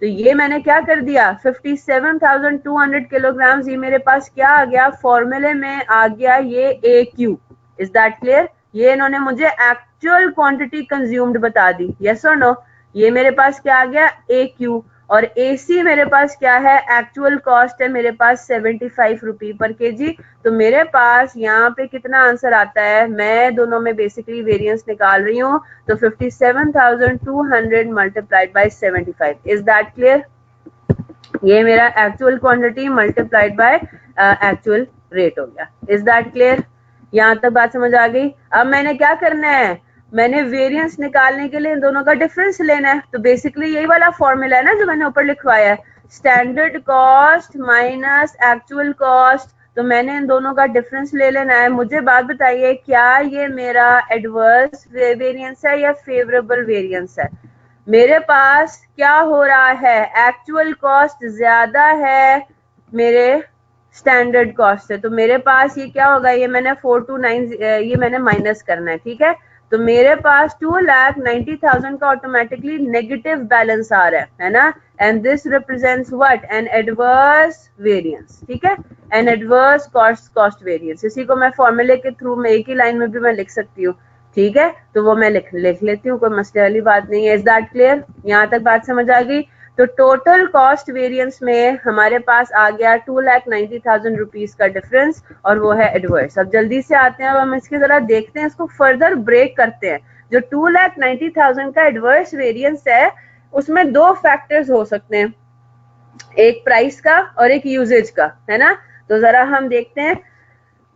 तो ये मैंने क्या कर दिया, 57,200 किलोग्राम, ये मेरे पास क्या आ गया, फॉर्मूले में आ गया ये AQ। Is that clear. ये इन्होंने मुझे एक्चुअल क्वांटिटी कंज्यूम्ड बता दी, यस और नो। ये मेरे पास क्या आ गया, AQ। और AC मेरे पास क्या है, एक्चुअल कॉस्ट है मेरे पास 75 रुपी पर केजी। तो मेरे पास यहाँ पे कितना आंसर आता है, मैं दोनों में बेसिकली वेरिएंस निकाल रही हूँ। तो 57,200 multiplied by 75। Is that clear. ये मेरा actual quantity multiplied by actual rate हो गया। Is that clear. यहाँ तक बात समझ आ गई। अब मैंने क्या करना है, मैंने वेरिएंस निकालने के लिए इन दोनों का डिफरेंस लेना है। तो बेसिकली यही वाला फॉर्मूला है ना जो मैंने ऊपर लिखवाया है, standard cost minus actual cost तो मैंने इन दोनों का डिफरेंस ले लेना है। मुझे बात बताइए, क्या ये मेरा एडवर्स वेरिएंस है या फेवरेबल वेरिएंस है? मेरे पास क्या हो रहा है, एक्चुअल कॉस्ट ज्यादा है मेरे स्टैंडर्ड कॉस्ट से, तो मेरे पास ये क्या होगा, ये मैंने 429 ये मैंने माइनस करना है, ठीक है। तो मेरे पास 2,90,000 का ऑटोमेटिकली नेगेटिव बैलेंस आ रहा है ना, and this represents what, an adverse variance, ठीक है, एन एडवर्स कॉस्ट वेरिएंस। इसी को मैं फॉर्मूले के थ्रू में एक ही लाइन में भी मैं लिख सकती हूँ, ठीक है, तो वो मैं लिख लेती हूँ, कोई मसले वाली बात नहीं है। Is that clear? यहाँ तक बात समझ आ गई? तो टोटल कॉस्ट वेरिएंस में हमारे पास आ गया 2,90,000 रुपीज का डिफरेंस, और वो है एडवर्स। अब जल्दी से आते हैं, अब हम इसके जरा देखते हैं, इसको फर्दर ब्रेक करते हैं। जो 2,90,000 का एडवर्स वेरिएंस है, उसमें दो फैक्टर्स हो सकते हैं, एक प्राइस का और एक यूजेज का, है ना। तो जरा हम देखते हैं।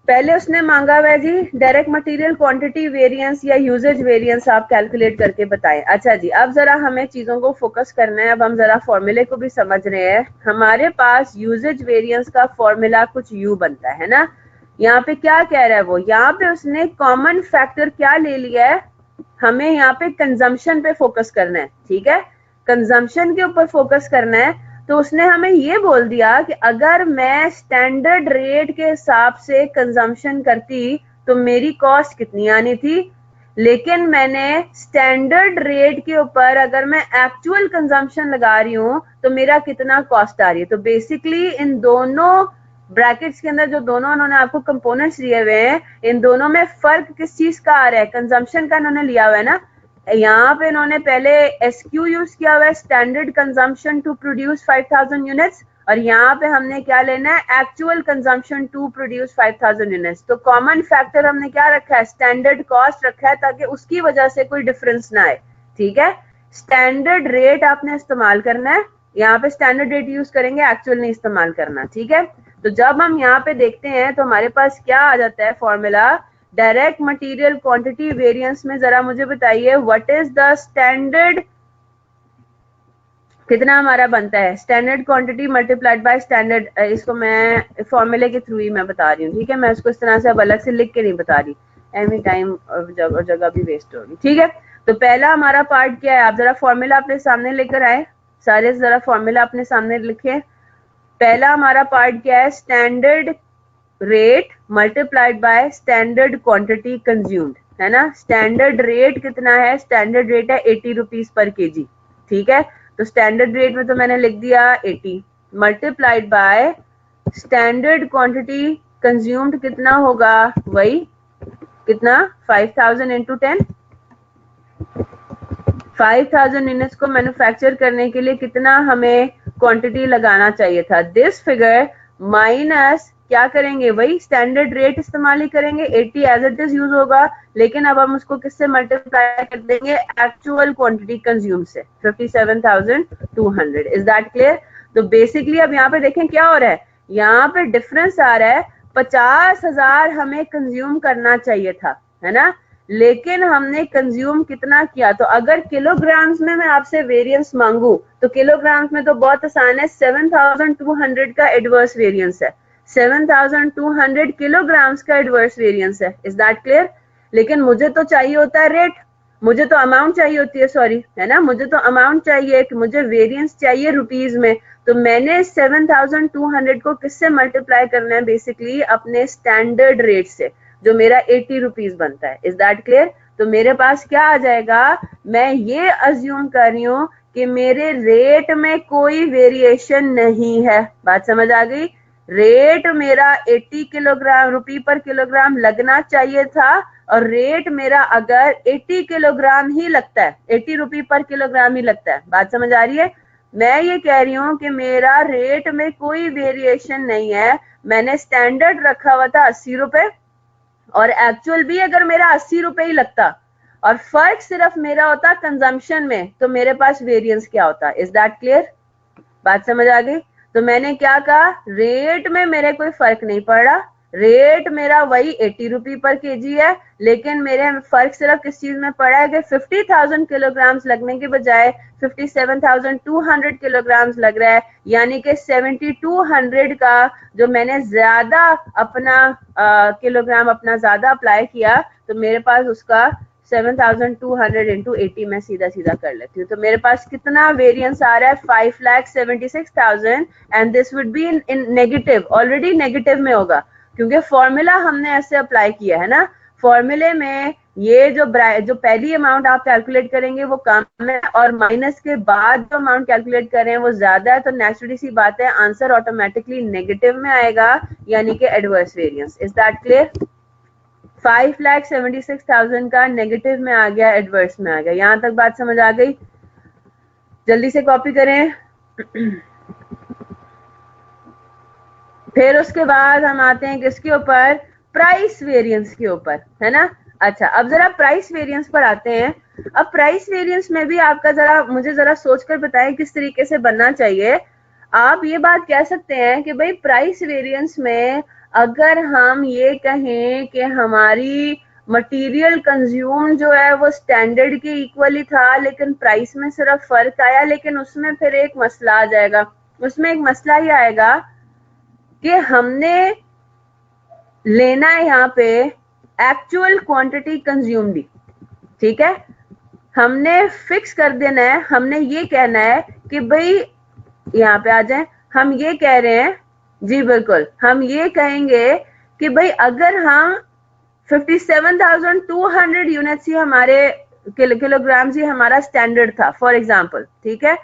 पहले उसने मांगा हुआ है जी डायरेक्ट मटेरियल क्वांटिटी वेरिएंस या यूजेज वेरिएंस, आप कैलकुलेट करके बताएं। अच्छा जी, अब जरा हमें चीजों को फोकस करना है, अब हम जरा फॉर्मूले को भी समझ रहे हैं। हमारे पास यूजेज वेरिएंस का फॉर्मूला कुछ यू बनता है ना। यहाँ पे क्या कह रहा है वो, यहाँ पे उसने कॉमन फैक्टर क्या ले लिया है, हमें यहाँ पे कंजम्पशन पे फोकस करना है, ठीक है, कंजम्पशन के ऊपर फोकस करना है। तो उसने हमें ये बोल दिया कि अगर मैं स्टैंडर्ड रेट के हिसाब से कंजम्पशन करती तो मेरी कॉस्ट कितनी आनी थी, लेकिन मैंने स्टैंडर्ड रेट के ऊपर अगर मैं एक्चुअल कंजम्पशन लगा रही हूँ तो मेरा कितना कॉस्ट आ रही है। तो बेसिकली इन दोनों ब्रैकेट्स के अंदर जो दोनों उन्होंने आपको कंपोनेंट्स दिए हुए हैं, इन दोनों में फर्क किस चीज का आ रहा है, कंजम्पशन का इन्होंने लिया हुआ है ना। यहाँ पे इन्होंने पहले एसक्यू यूज किया हुआ है, standard consumption to produce 5,000 units, और यहाँ पे हमने क्या लेना है, actual consumption to produce 5,000 units. तो कॉमन फैक्टर हमने क्या रखा है, स्टैंडर्ड कॉस्ट रखा है, ताकि उसकी वजह से कोई डिफरेंस ना आए, ठीक है। स्टैंडर्ड रेट आपने इस्तेमाल करना है, यहाँ पे स्टैंडर्ड रेट यूज करेंगे, एक्चुअल नहीं इस्तेमाल करना, ठीक है। तो जब हम यहाँ पे देखते हैं तो हमारे पास क्या आ जाता है formula, direct material quantity variance में जरा मुझे बताइए व्हाट इज द स्टैंडर्ड, कितना हमारा बनता है, standard quantity multiplied by standard, इसको मैं फॉर्मूले के थ्रू ही मैं बता रही हूँ, ठीक है, मैं उसको इस तरह से अब अलग से लिख के नहीं बता रही, एनी टाइम और जगह भी वेस्ट होगी, ठीक है। तो पहला हमारा पार्ट क्या है, आप जरा फॉर्मूला अपने सामने लेकर आए, सारे जरा फॉर्मूला अपने सामने लिखे। पहला हमारा पार्ट क्या है, standard rate multiplied by standard quantity consumed, है ना। स्टैंडर्ड रेट कितना है, स्टैंडर्ड रेट है 80 रुपीज पर केजी, ठीक है। तो स्टैंडर्ड रेट में तो मैंने लिख दिया 80, multiplied by standard quantity consumed कितना होगा, वही कितना 5,000 इंटू 10, 5,000 यूनिट्स को मैन्युफैक्चर करने के लिए कितना हमें क्वांटिटी लगाना चाहिए था। दिस फिगर माइनस क्या करेंगे, वही स्टैंडर्ड रेट इस्तेमाल ही करेंगे, 80 एज इट इज यूज होगा, लेकिन अब हम उसको किससे मल्टीप्लाई कर देंगे, एक्चुअल क्वांटिटी कंज्यूम से, 57,200। Is that clear? तो बेसिकली अब यहाँ पे देखें क्या हो रहा है, यहाँ पे डिफरेंस आ रहा है, 50,000 हमें कंज्यूम करना चाहिए था, है ना, लेकिन हमने कंज्यूम कितना किया। तो अगर किलोग्राम्स में मैं आपसे वेरिएंस मांगू तो किलोग्राम्स में तो बहुत आसान है, 7,200 का एडवर्स वेरिएंस है, 7,200 किलोग्राम्स का एडवर्स वेरिएंस है। Is that clear? लेकिन मुझे तो चाहिए होता है रेट, मुझे तो अमाउंट चाहिए होती है, सॉरी, है ना, मुझे तो अमाउंट चाहिए कि मुझे वेरिएंस चाहिए रुपीज में। तो मैंने 7,200 को किससे मल्टीप्लाई करना है, बेसिकली अपने स्टैंडर्ड रेट से, जो मेरा 80 रुपीज बनता है। Is that clear? तो मेरे पास क्या आ जाएगा, मैं ये अज्यूम कर रही हूँ कि मेरे रेट में कोई वेरिएशन नहीं है। बात समझ आ गई? रेट मेरा 80 किलोग्राम रुपी पर किलोग्राम लगना चाहिए था, और रेट मेरा अगर 80 किलोग्राम ही लगता है, 80 रुपी पर किलोग्राम ही लगता है। बात समझ आ रही है? मैं ये कह रही हूँ कि मेरा रेट में कोई वेरिएशन नहीं है, मैंने स्टैंडर्ड रखा हुआ था 80 रुपए, और एक्चुअल भी अगर मेरा 80 रुपए ही लगता और फर्क सिर्फ मेरा होता कंजम्पशन में, तो मेरे पास वेरिएंस क्या होता। Is that clear? बात समझ आ गई? तो मैंने क्या कहा, रेट में मेरे कोई फर्क नहीं पड़ रहा, रेट मेरा वही 80 रुपी पर केजी है, लेकिन मेरे फर्क सिर्फ किस चीज में पड़ा है कि 50,000 किलोग्राम लगने के बजाय 57,200 किलोग्राम लग रहा है, यानी कि 7200 का जो मैंने ज्यादा अपना किलोग्राम अपना ज्यादा अप्लाई किया, तो मेरे पास उसका 7,200 इंटू 80 में सीधा सीधा कर लेती हूँ। तो मेरे पास कितना वेरिएंस आ रहा है? 5,76,000 and this would be in negative, already negative में होगा क्योंकि फॉर्मूला हमने ऐसे अप्लाई किया है ना। फॉर्मूले में ये जो पहली अमाउंट आप कैलकुलेट करेंगे वो कम है और माइनस के बाद जो अमाउंट कैलकुलेट कर रहे हैं वो ज्यादा है, तो नेचुरली सी बात है आंसर ऑटोमेटिकली नेगेटिव में आएगा, यानी कि adverse variance. Is that clear? 5,76,000 का नेगेटिव में आ गया, एडवर्स में आ गया। यहां तक बात समझ आ गई? जल्दी से कॉपी करें। फिर उसके बाद हम आते हैं किसके ऊपर? प्राइस वेरिएंस के ऊपर, है ना। अच्छा, अब जरा प्राइस वेरिएंस पर आते हैं। अब प्राइस वेरिएंस में भी आपका मुझे जरा सोचकर बताएं किस तरीके से बनना चाहिए। आप ये बात कह सकते हैं कि भाई प्राइस वेरिएंस में अगर हम ये कहें कि हमारी मटेरियल कंज्यूम जो है वो स्टैंडर्ड के इक्वली था, लेकिन प्राइस में सिर्फ फर्क आया, लेकिन उसमें फिर एक मसला आ जाएगा। उसमें एक मसला ही आएगा कि हमने लेना है यहाँ पे एक्चुअल क्वांटिटी कंज्यूम्ड, ठीक है। हमने फिक्स कर देना है, हमने ये कहना है कि भाई, यहाँ पे आ जाए, हम ये कह रहे हैं, जी बिल्कुल, हम ये कहेंगे कि भाई अगर हम 57,200 यूनिट्स ही हमारे किलोग्राम ही हमारा स्टैंडर्ड था फॉर एग्जांपल, ठीक है,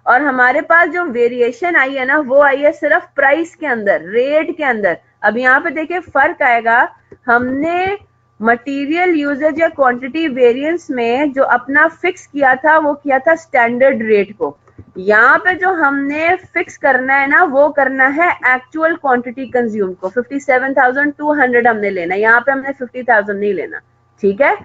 और हमारे पास जो वेरिएशन आई है ना वो आई है सिर्फ प्राइस के अंदर, रेट के अंदर। अब यहाँ पे देखिए फर्क आएगा, हमने मटेरियल यूजेज या क्वांटिटी वेरिएंस में जो अपना फिक्स किया था वो किया था स्टैंडर्ड रेट को। यहाँ पे जो हमने फिक्स करना है ना वो करना है एक्चुअल क्वांटिटी कंज्यूम को। 57,200 हमने लेना, यहाँ पे हमने 50,000 नहीं लेना, ठीक है।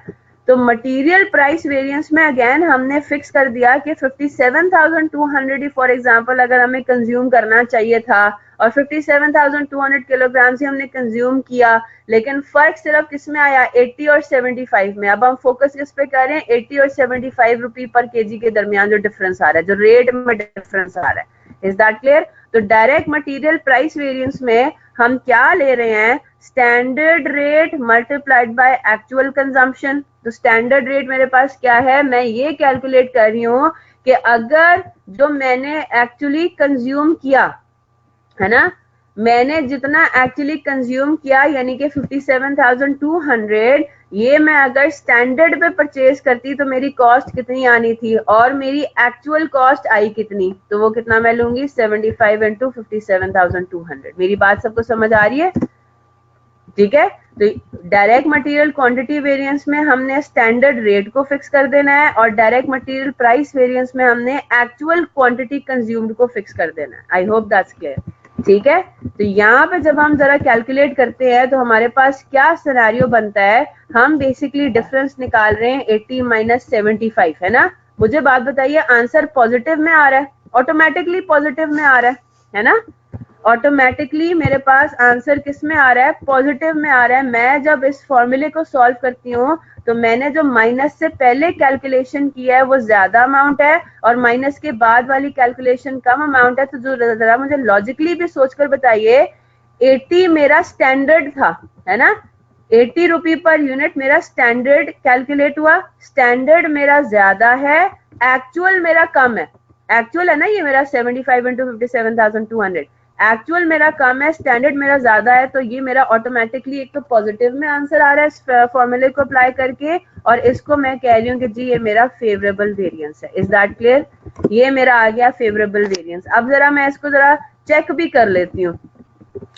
तो मटेरियल प्राइस वेरिएंस में अगेन हमने फिक्स कर दिया कि 57,200 फॉर एग्जांपल अगर हमें कंज्यूम करना चाहिए था और 57,200 किलोग्राम से हमने कंज्यूम किया, लेकिन फर्क सिर्फ किस में आया? 80 और 75 में। अब हम फोकस किस पे कर रहे हैं? 80 और 75 रुपी पर केजी के दरमियान जो डिफरेंस आ रहा है, जो रेट में डिफरेंस आ रहा है। Is that clear? तो डायरेक्ट मटेरियल प्राइस वेरिएंस में हम क्या ले रहे हैं? Standard rate multiplied by actual consumption. तो स्टैंडर्ड रेट मेरे पास क्या है? मैं ये कैलकुलेट कर रही हूं कि अगर जो मैंने एक्चुअली कंज्यूम किया है ना, मैंने जितना एक्चुअली कंज्यूम किया यानी कि 57,200, ये मैं अगर स्टैंडर्ड पे परचेज करती तो मेरी कॉस्ट कितनी आनी थी और मेरी एक्चुअल कॉस्ट आई कितनी, तो वो कितना मैं लूंगी? 75 इंटू 57,200। मेरी बात सबको समझ आ रही है? ठीक है। तो डायरेक्ट मटेरियल क्वांटिटी वेरिएंस में हमने स्टैंडर्ड रेट को फिक्स कर देना है और डायरेक्ट मटेरियल प्राइस वेरिएंस में हमने एक्चुअल क्वांटिटी कंज्यूम्ड को फिक्स कर देना है। आई होप दैट्स क्लियर, ठीक है। तो यहाँ पे जब हम जरा कैलकुलेट करते हैं तो हमारे पास क्या सिनेरियो बनता है? हम बेसिकली डिफरेंस निकाल रहे हैं 80 माइनस 75, है ना। मुझे बात बताइए, आंसर पॉजिटिव में आ रहा है? ऑटोमेटिकली पॉजिटिव में आ रहा है ना। ऑटोमेटिकली मेरे पास आंसर किस में आ रहा है? पॉजिटिव में आ रहा है। मैं जब इस फॉर्मूले को सॉल्व करती हूँ तो मैंने जो माइनस से पहले कैलकुलेशन किया है वो ज्यादा अमाउंट है और माइनस के बाद वाली कैलकुलेशन कम अमाउंट है। तो जो जरा मुझे लॉजिकली भी सोचकर बताइए, 80 मेरा स्टैंडर्ड था, है ना, 80 रुपी पर यूनिट मेरा स्टैंडर्ड कैलकुलेट हुआ, स्टैंडर्ड मेरा ज्यादा है, एक्चुअल मेरा कम है। एक्चुअल है ना ये मेरा 75 इंटू 57,200, एक्चुअल मेरा कम है, स्टैंडर्ड मेरा ज्यादा है। तो ये मेरा ऑटोमेटिकली एक तो पॉजिटिव में आंसर आ रहा है इस फॉर्मूले को अप्लाई करके, और इसको मैं कह रही हूँ कि जी ये मेरा फेवरेबल वेरिएंस है। Is that clear? ये मेरा आ गया फेवरेबल वेरिएंस। अब जरा मैं इसको जरा चेक भी कर लेती हूँ।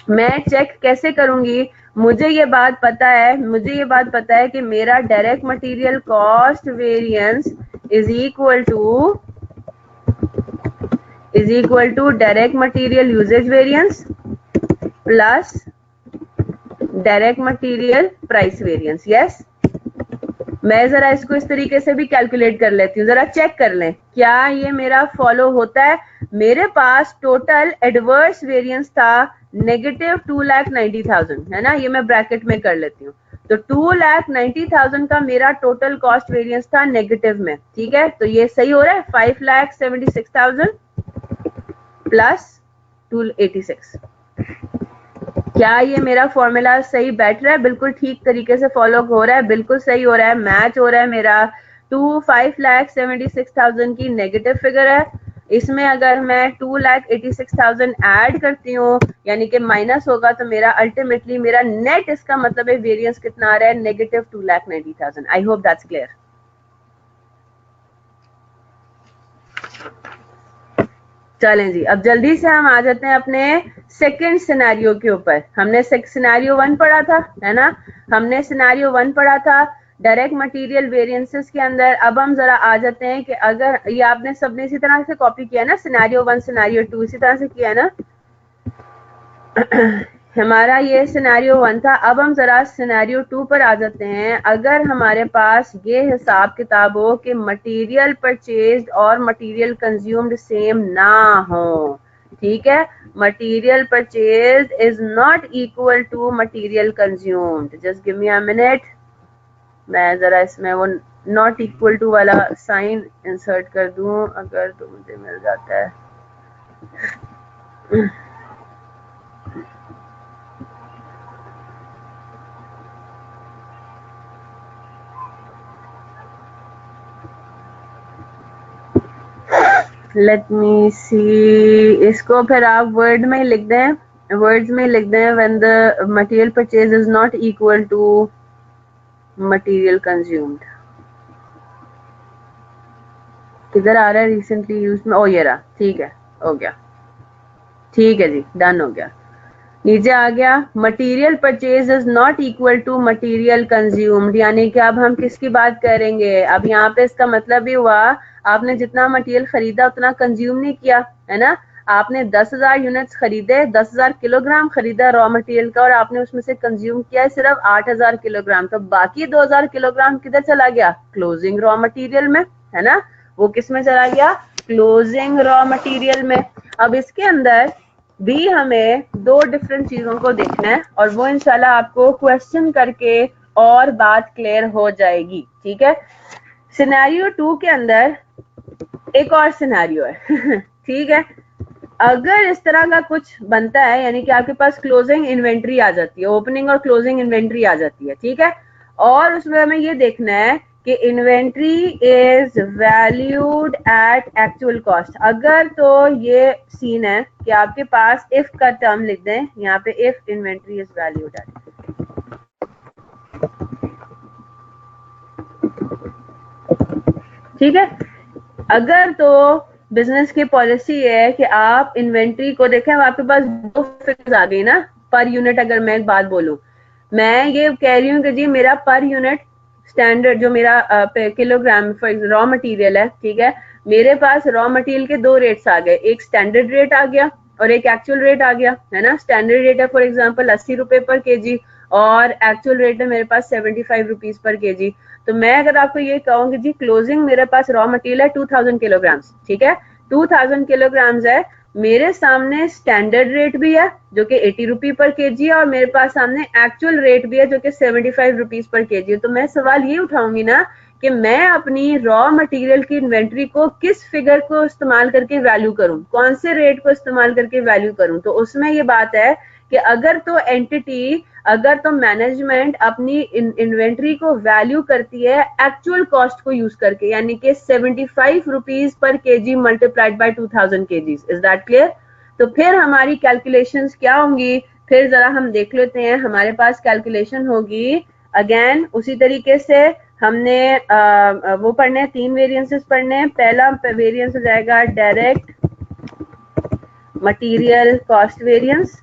मैं चेक कैसे करूंगी? मुझे ये बात पता है कि मेरा direct material cost variance is equal to direct material usage variance plus direct material price variance. Yes, मैं जरा इसको इस तरीके से भी कैलकुलेट कर लेती हूँ, जरा चेक कर लें क्या ये मेरा फॉलो होता है। मेरे पास टोटल एडवर्स वेरिएंस था नेगेटिव 2,90,000, है ना, ये मैं ब्रैकेट में कर लेती हूँ। तो 2,90,000 का मेरा टोटल कॉस्ट वेरिएंस था नेगेटिव में, ठीक है। तो ये सही हो रहा है, 5,76,000 प्लस 286। क्या ये मेरा फॉर्मूला सही बैठ रहा है? बिल्कुल ठीक तरीके से फॉलो हो रहा है, बिल्कुल सही हो रहा है, मैच हो रहा है मेरा। 5,76,000 की नेगेटिव फिगर है, इसमें अगर मैं 2,86,000 ऐड करती हूँ यानी कि माइनस होगा, तो मेरा अल्टीमेटली मेरा नेट, इसका मतलब है वेरिएंस कितना आ रहा है, negative 2,90,000। I hope that's clear. चलें जी, अब जल्दी से हम आ जाते हैं अपने सेकंड सिनेरियो के ऊपर। हमने सिनेरियो 1 पढ़ा था, है ना, हमने सिनेरियो 1 पढ़ा था डायरेक्ट मटेरियल वेरिएंसेस के अंदर। अब हम जरा आ जाते हैं कि अगर ये आपने सबने इसी तरह से कॉपी किया ना, सिनेरियो 1 सिनेरियो 2 इसी तरह से किया ना। हमारा ये सिनेरियो 1 था। अब हम जरा सिनेरियो 2 पर आ जाते हैं। अगर हमारे पास ये हिसाब किताब हो कि मटेरियल परचेज्ड और मटेरियल कंज्यूम्ड सेम ना हो, ठीक है, material purchased is not equal to material consumed. Just give me a minute, मैं जरा इसमें वो नॉट इक्वल टू वाला साइन इंसर्ट कर दूं, अगर तो मुझे मिल जाता है। लेट मी सी, इसको फिर आप वर्ड में लिख दें, वर्ड्स में लिख दें, when the material purchase is not equal to material consumed. किधर आ रहा है रिसेंटली यूज में? ओ ये रहा, ठीक है, हो गया, ठीक है जी, डन हो गया। नीचे आ गया, material purchase is not equal to material consumed, यानी कि अब हम किसकी बात करेंगे? अब यहाँ पे इसका मतलब भी हुआ, आपने जितना मटेरियल खरीदा उतना कंज्यूम नहीं किया, है ना। आपने 10,000 यूनिट्स खरीदे, 10,000 किलोग्राम खरीदा रॉ मटेरियल का, और आपने उसमें से कंज्यूम किया सिर्फ 8,000 किलोग्राम। तो बाकी 2,000 किलोग्राम किधर चला गया? क्लोजिंग रॉ मटेरियल में, है ना। वो किस में चला गया? क्लोजिंग रॉ मटेरियल में। अब इसके अंदर भी हमें दो डिफरेंट चीजों को देखना है, और वो इंशाल्लाह आपको क्वेश्चन करके और बात क्लियर हो जाएगी, ठीक है। सिनेरियो 2 के अंदर एक और सिनेरियो है ठीक है। अगर इस तरह का कुछ बनता है, यानी कि आपके पास क्लोजिंग इन्वेंट्री आ जाती है, ओपनिंग और क्लोजिंग इन्वेंट्री आ जाती है, ठीक है, और उसमें हमें ये देखना है कि inventory is valued at actual cost. अगर तो ये सीन है कि आपके पास इफ का टर्म लिख दें यहाँ पे, if inventory is valued eight, ठीक है। अगर तो बिजनेस की पॉलिसी है कि आप इन्वेंट्री को देखें, आपके पास दो फिगर्स आ गई ना पर यूनिट। अगर मैं एक बात बोलूं, मैं ये कह रही हूँ कि जी मेरा पर यूनिट स्टैंडर्ड जो मेरा किलोग्राम फॉर रॉ मटेरियल है, ठीक है, मेरे पास रॉ मटेरियल के दो रेट्स आ गए, एक स्टैंडर्ड रेट आ गया और एक एक्चुअल रेट आ गया, है ना। स्टैंडर्ड रेट है फॉर एग्जांपल 80 रुपए पर केजी, और एक्चुअल रेट है मेरे पास 75 रुपीज पर केजी। तो मैं अगर आपको ये कहूंगी जी क्लोजिंग मेरे पास रॉ मटेरियल है 2000 किलोग्राम्स, ठीक है, 2000 किलोग्राम्स है, मेरे सामने स्टैंडर्ड रेट भी है जो कि 80 रुपी पर केजी है, और मेरे पास सामने एक्चुअल रेट भी है जो कि 75 रुपीज पर केजी है। तो मैं सवाल ये उठाऊंगी ना कि मैं अपनी रॉ मटेरियल की इन्वेंट्री को किस फिगर को इस्तेमाल करके वैल्यू करूं, कौन से रेट को इस्तेमाल करके वैल्यू करूं। तो उसमें ये बात है कि अगर तो एंटिटी, अगर तो मैनेजमेंट अपनी इन्वेंट्री को वैल्यू करती है एक्चुअल कॉस्ट को यूज करके, यानी कि 75 rupees per KG multiplied by 2000 KGs. Is that clear? तो फिर हमारी कैलकुलेशंस क्या होंगी, फिर जरा हम देख लेते हैं। हमारे पास कैलकुलेशन होगी अगेन उसी तरीके से। हमने वो पढ़ने हैं, 3 वेरिएंसेस पढ़ने हैं। पहला वेरिएंस हो जाएगा डायरेक्ट मटेरियल कॉस्ट वेरिएंस,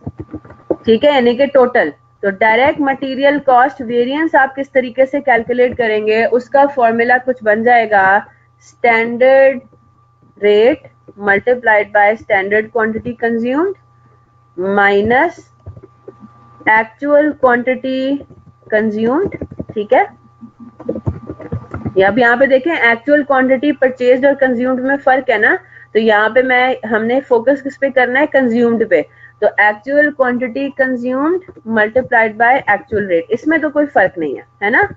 ठीक है, यानी कि टोटल। तो डायरेक्ट मटेरियल कॉस्ट वेरिएंस आप किस तरीके से कैलकुलेट करेंगे, उसका फॉर्मूला कुछ बन जाएगा, standard rate multiplied by standard quantity consumed minus actual quantity consumed, ठीक है। अब यहाँ पे देखें एक्चुअल क्वांटिटी परचेज्ड और कंज्यूम्ड में फर्क है ना। तो यहाँ पे हमने फोकस किस पे करना है, कंज्यूम्ड पे। तो actual quantity consumed multiplied by actual rate, इसमें तो कोई फर्क नहीं है ना।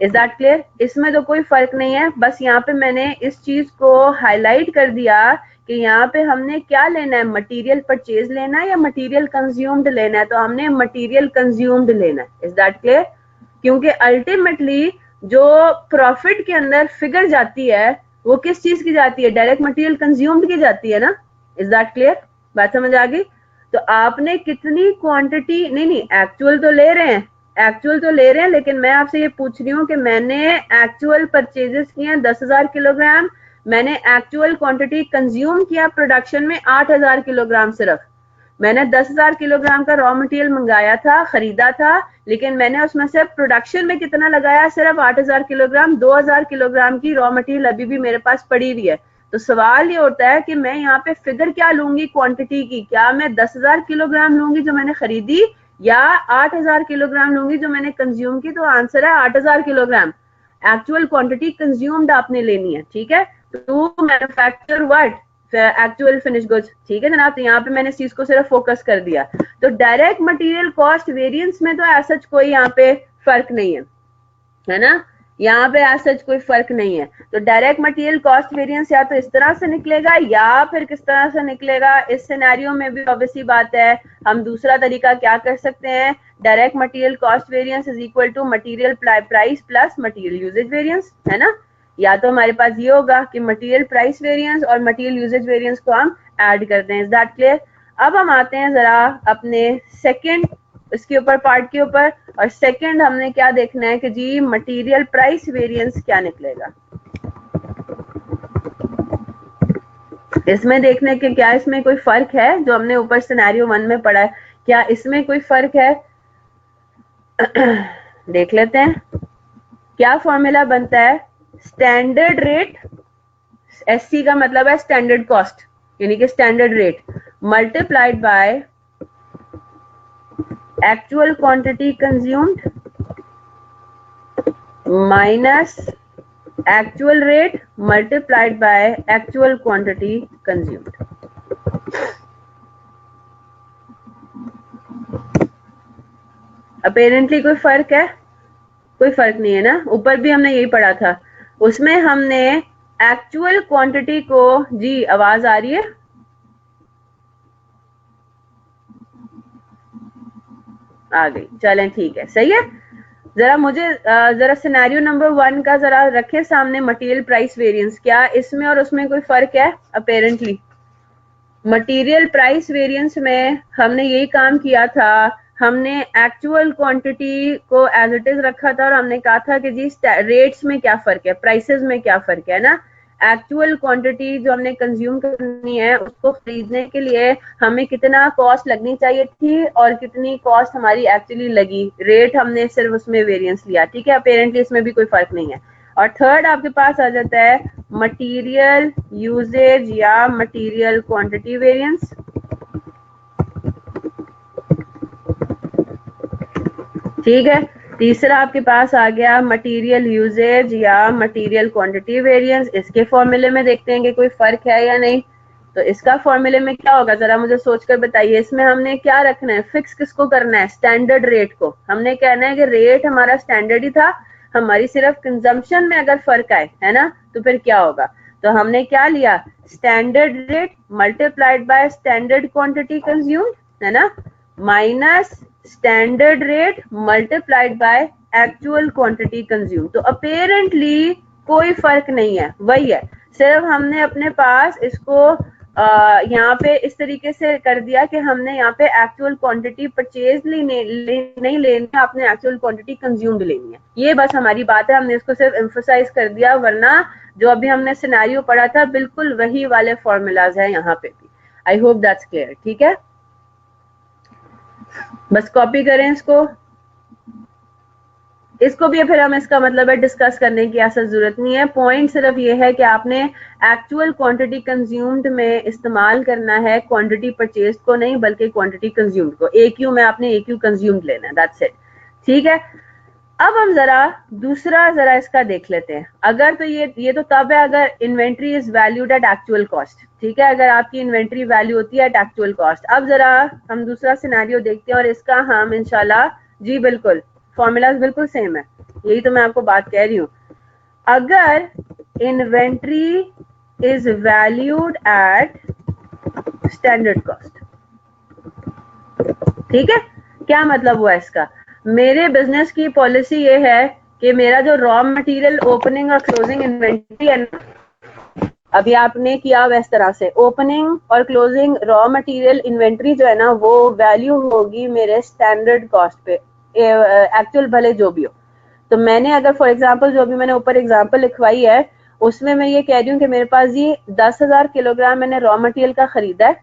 Is that clear? इसमें तो कोई फर्क नहीं है, बस यहाँ पे मैंने इस चीज को हाईलाइट कर दिया कि यहाँ पे हमने क्या लेना है, मटेरियल परचेज लेना है या मटेरियल कंज्यूम्ड लेना है। तो हमने मटेरियल कंज्यूम्ड लेना है। Is that clear? क्योंकि अल्टीमेटली जो प्रॉफिट के अंदर फिगर जाती है वो किस चीज की जाती है, डायरेक्ट मटेरियल कंज्यूम्ड की जाती है ना। Is that clear? बात समझ आ गई? तो आपने कितनी क्वांटिटी, नहीं एक्चुअल तो ले रहे हैं, एक्चुअल तो ले रहे हैं, लेकिन मैं आपसे ये पूछ रही हूँ कि मैंने एक्चुअल परचेजेस किए हैं 10,000 किलोग्राम, मैंने एक्चुअल क्वांटिटी कंज्यूम किया प्रोडक्शन में 8,000 किलोग्राम सिर्फ। मैंने 10,000 किलोग्राम का रॉ मटेरियल मंगाया था, खरीदा था, लेकिन मैंने उसमें से प्रोडक्शन में कितना लगाया, सिर्फ 8,000 किलोग्राम। 2,000 किलोग्राम की रॉ मटेरियल अभी भी मेरे पास पड़ी हुई है। तो सवाल ये होता है कि मैं यहाँ पे फिगर क्या लूंगी क्वांटिटी की, क्या मैं 10,000 किलोग्राम लूंगी जो मैंने खरीदी या 8,000 किलोग्राम लूंगी जो मैंने कंज्यूम की। तो आंसर है 8,000 किलोग्राम। एक्चुअल क्वांटिटी कंज्यूम्ड आपने लेनी है, ठीक है। To manufacture what, actual finish goods, ठीक है जनाब। तो यहाँ पे मैंने इस चीज को सिर्फ फोकस कर दिया। तो डायरेक्ट मटेरियल कॉस्ट वेरिएंस में तो ऐसा कोई यहाँ पे फर्क नहीं है ना, यहाँ पे आज सच कोई फर्क नहीं है। तो डायरेक्ट मटेरियल कॉस्ट वेरिएंस या तो इस तरह से निकलेगा या फिर किस तरह से निकलेगा। इस सिनेरियो में भी ऑब्वियसली बात है, हम दूसरा तरीका क्या कर सकते हैं, direct material cost variance is equal to material price plus material usage variance, है ना। या तो हमारे पास ये होगा कि मटेरियल प्राइस वेरिएंस और मटेरियल यूजेज वेरिएंस को हम ऐड करते हैं। Is that clear? अब हम आते हैं जरा अपने सेकेंड इसके ऊपर पार्ट के ऊपर, और सेकंड हमने क्या देखना है कि जी मटेरियल प्राइस वेरिएंस क्या निकलेगा। इसमें देखने के क्या इसमें कोई फर्क है, जो हमने ऊपर सिनेरियो 1 में पढ़ा है, क्या इसमें कोई फर्क है? देख लेते हैं क्या फॉर्मूला बनता है। स्टैंडर्ड रेट, एससी का मतलब है स्टैंडर्ड कॉस्ट यानी कि standard rate, multiplied by actual quantity consumed minus actual rate multiplied by actual quantity consumed। Apparently कोई फर्क है? कोई फर्क नहीं है ना। ऊपर भी हमने यही पढ़ा था, उसमें हमने एक्चुअल क्वांटिटी को, जी आवाज आ रही है? आ गई, चलें ठीक है, सही है। जरा मुझे जरा सिनेरियो नंबर 1 का जरा रखे सामने, मटेरियल प्राइस वेरिएंस, क्या इसमें और उसमें कोई फर्क है? अपेरेंटली मटेरियल प्राइस वेरिएंस में हमने यही काम किया था, हमने एक्चुअल क्वांटिटी को एज इट इज रखा था और हमने कहा था कि जी रेट्स में क्या फर्क है, प्राइसेस में क्या फर्क है ना। एक्चुअल क्वांटिटी जो हमने कंज्यूम करनी है उसको खरीदने के लिए हमें कितना कॉस्ट लगनी चाहिए थी और कितनी कॉस्ट हमारी एक्चुअली लगी, रेट हमने सिर्फ उसमें वेरिएंस लिया, ठीक है। अपेरेंटली इसमें भी कोई फर्क नहीं है। और थर्ड आपके पास आ जाता है मटेरियल यूजेज या मटेरियल क्वांटिटी वेरिएंस। ठीक है, तीसरा आपके पास आ गया मटेरियल यूजेज या मटेरियल क्वांटिटी वेरिएंस। इसके फॉर्मूले में देखते हैं कि कोई फर्क है या नहीं। तो इसका फॉर्मूले में क्या होगा, जरा मुझे सोचकर बताइए। इसमें हमने क्या रखना है, फिक्स किसको करना है, स्टैंडर्ड रेट को। हमने कहना है कि रेट हमारा स्टैंडर्ड ही था, हमारी सिर्फ कंजम्पशन में अगर फर्क आए, है ना, तो फिर क्या होगा। तो हमने क्या लिया, standard rate multiplied by standard quantity consumed, है ना, minus standard rate multiplied by actual quantity consume. तो अपेरेंटली कोई फर्क नहीं है, वही है, सिर्फ हमने अपने पास इसको यहाँ पे इस तरीके से कर दिया कि हमने यहाँ पे एक्चुअल क्वांटिटी परचेज नहीं लेनी, आपने एक्चुअल क्वांटिटी कंज्यूम्ड लेनी है। ये बस हमारी बात है, हमने इसको सिर्फ एम्फसाइज कर दिया, वरना जो अभी हमने सिनेरियो पढ़ा था बिल्कुल वही वाले फॉर्मूलाज है यहाँ पे भी। आई होप दैट्स क्लियर, ठीक है। बस कॉपी करें इसको भी फिर हम इसका मतलब है डिस्कस करने की ऐसा जरूरत नहीं है। पॉइंट सिर्फ ये है कि आपने एक्चुअल क्वांटिटी कंज्यूम्ड में इस्तेमाल करना है, क्वांटिटी परचेज को नहीं बल्कि क्वांटिटी कंज्यूम्ड को। AQ में आपने AQ कंज्यूम्ड लेना है, दैट्स इट, ठीक है। अब हम जरा इसका देख लेते हैं। अगर तो ये तो तब है अगर inventory is valued at actual cost, ठीक है, अगर आपकी इन्वेंट्री वैल्यू होती है एट एक्चुअल कॉस्ट। अब जरा हम दूसरा सिनेरियो देखते हैं और इसका हम इंशाल्लाह, जी बिल्कुल फॉर्मूलाज बिल्कुल सेम है, यही तो मैं आपको बात कह रही हूँ। अगर inventory is valued at standard cost, ठीक है, क्या मतलब हुआ इसका? मेरे बिजनेस की पॉलिसी ये है कि मेरा जो रॉ मटेरियल ओपनिंग और क्लोजिंग इन्वेंट्री है ना, अभी आपने किया हुआ इस तरह से ओपनिंग और क्लोजिंग रॉ मटेरियल इन्वेंट्री जो है ना, वो वैल्यू होगी मेरे स्टैंडर्ड कॉस्ट पे, एक्चुअल भले जो भी हो। तो मैंने अगर फॉर एग्जांपल जो भी मैंने ऊपर एग्जांपल लिखवाई है उसमें मैं ये कह रही हूँ कि मेरे पास ये 10,000 किलोग्राम मैंने रॉ मटेरियल का खरीदा है,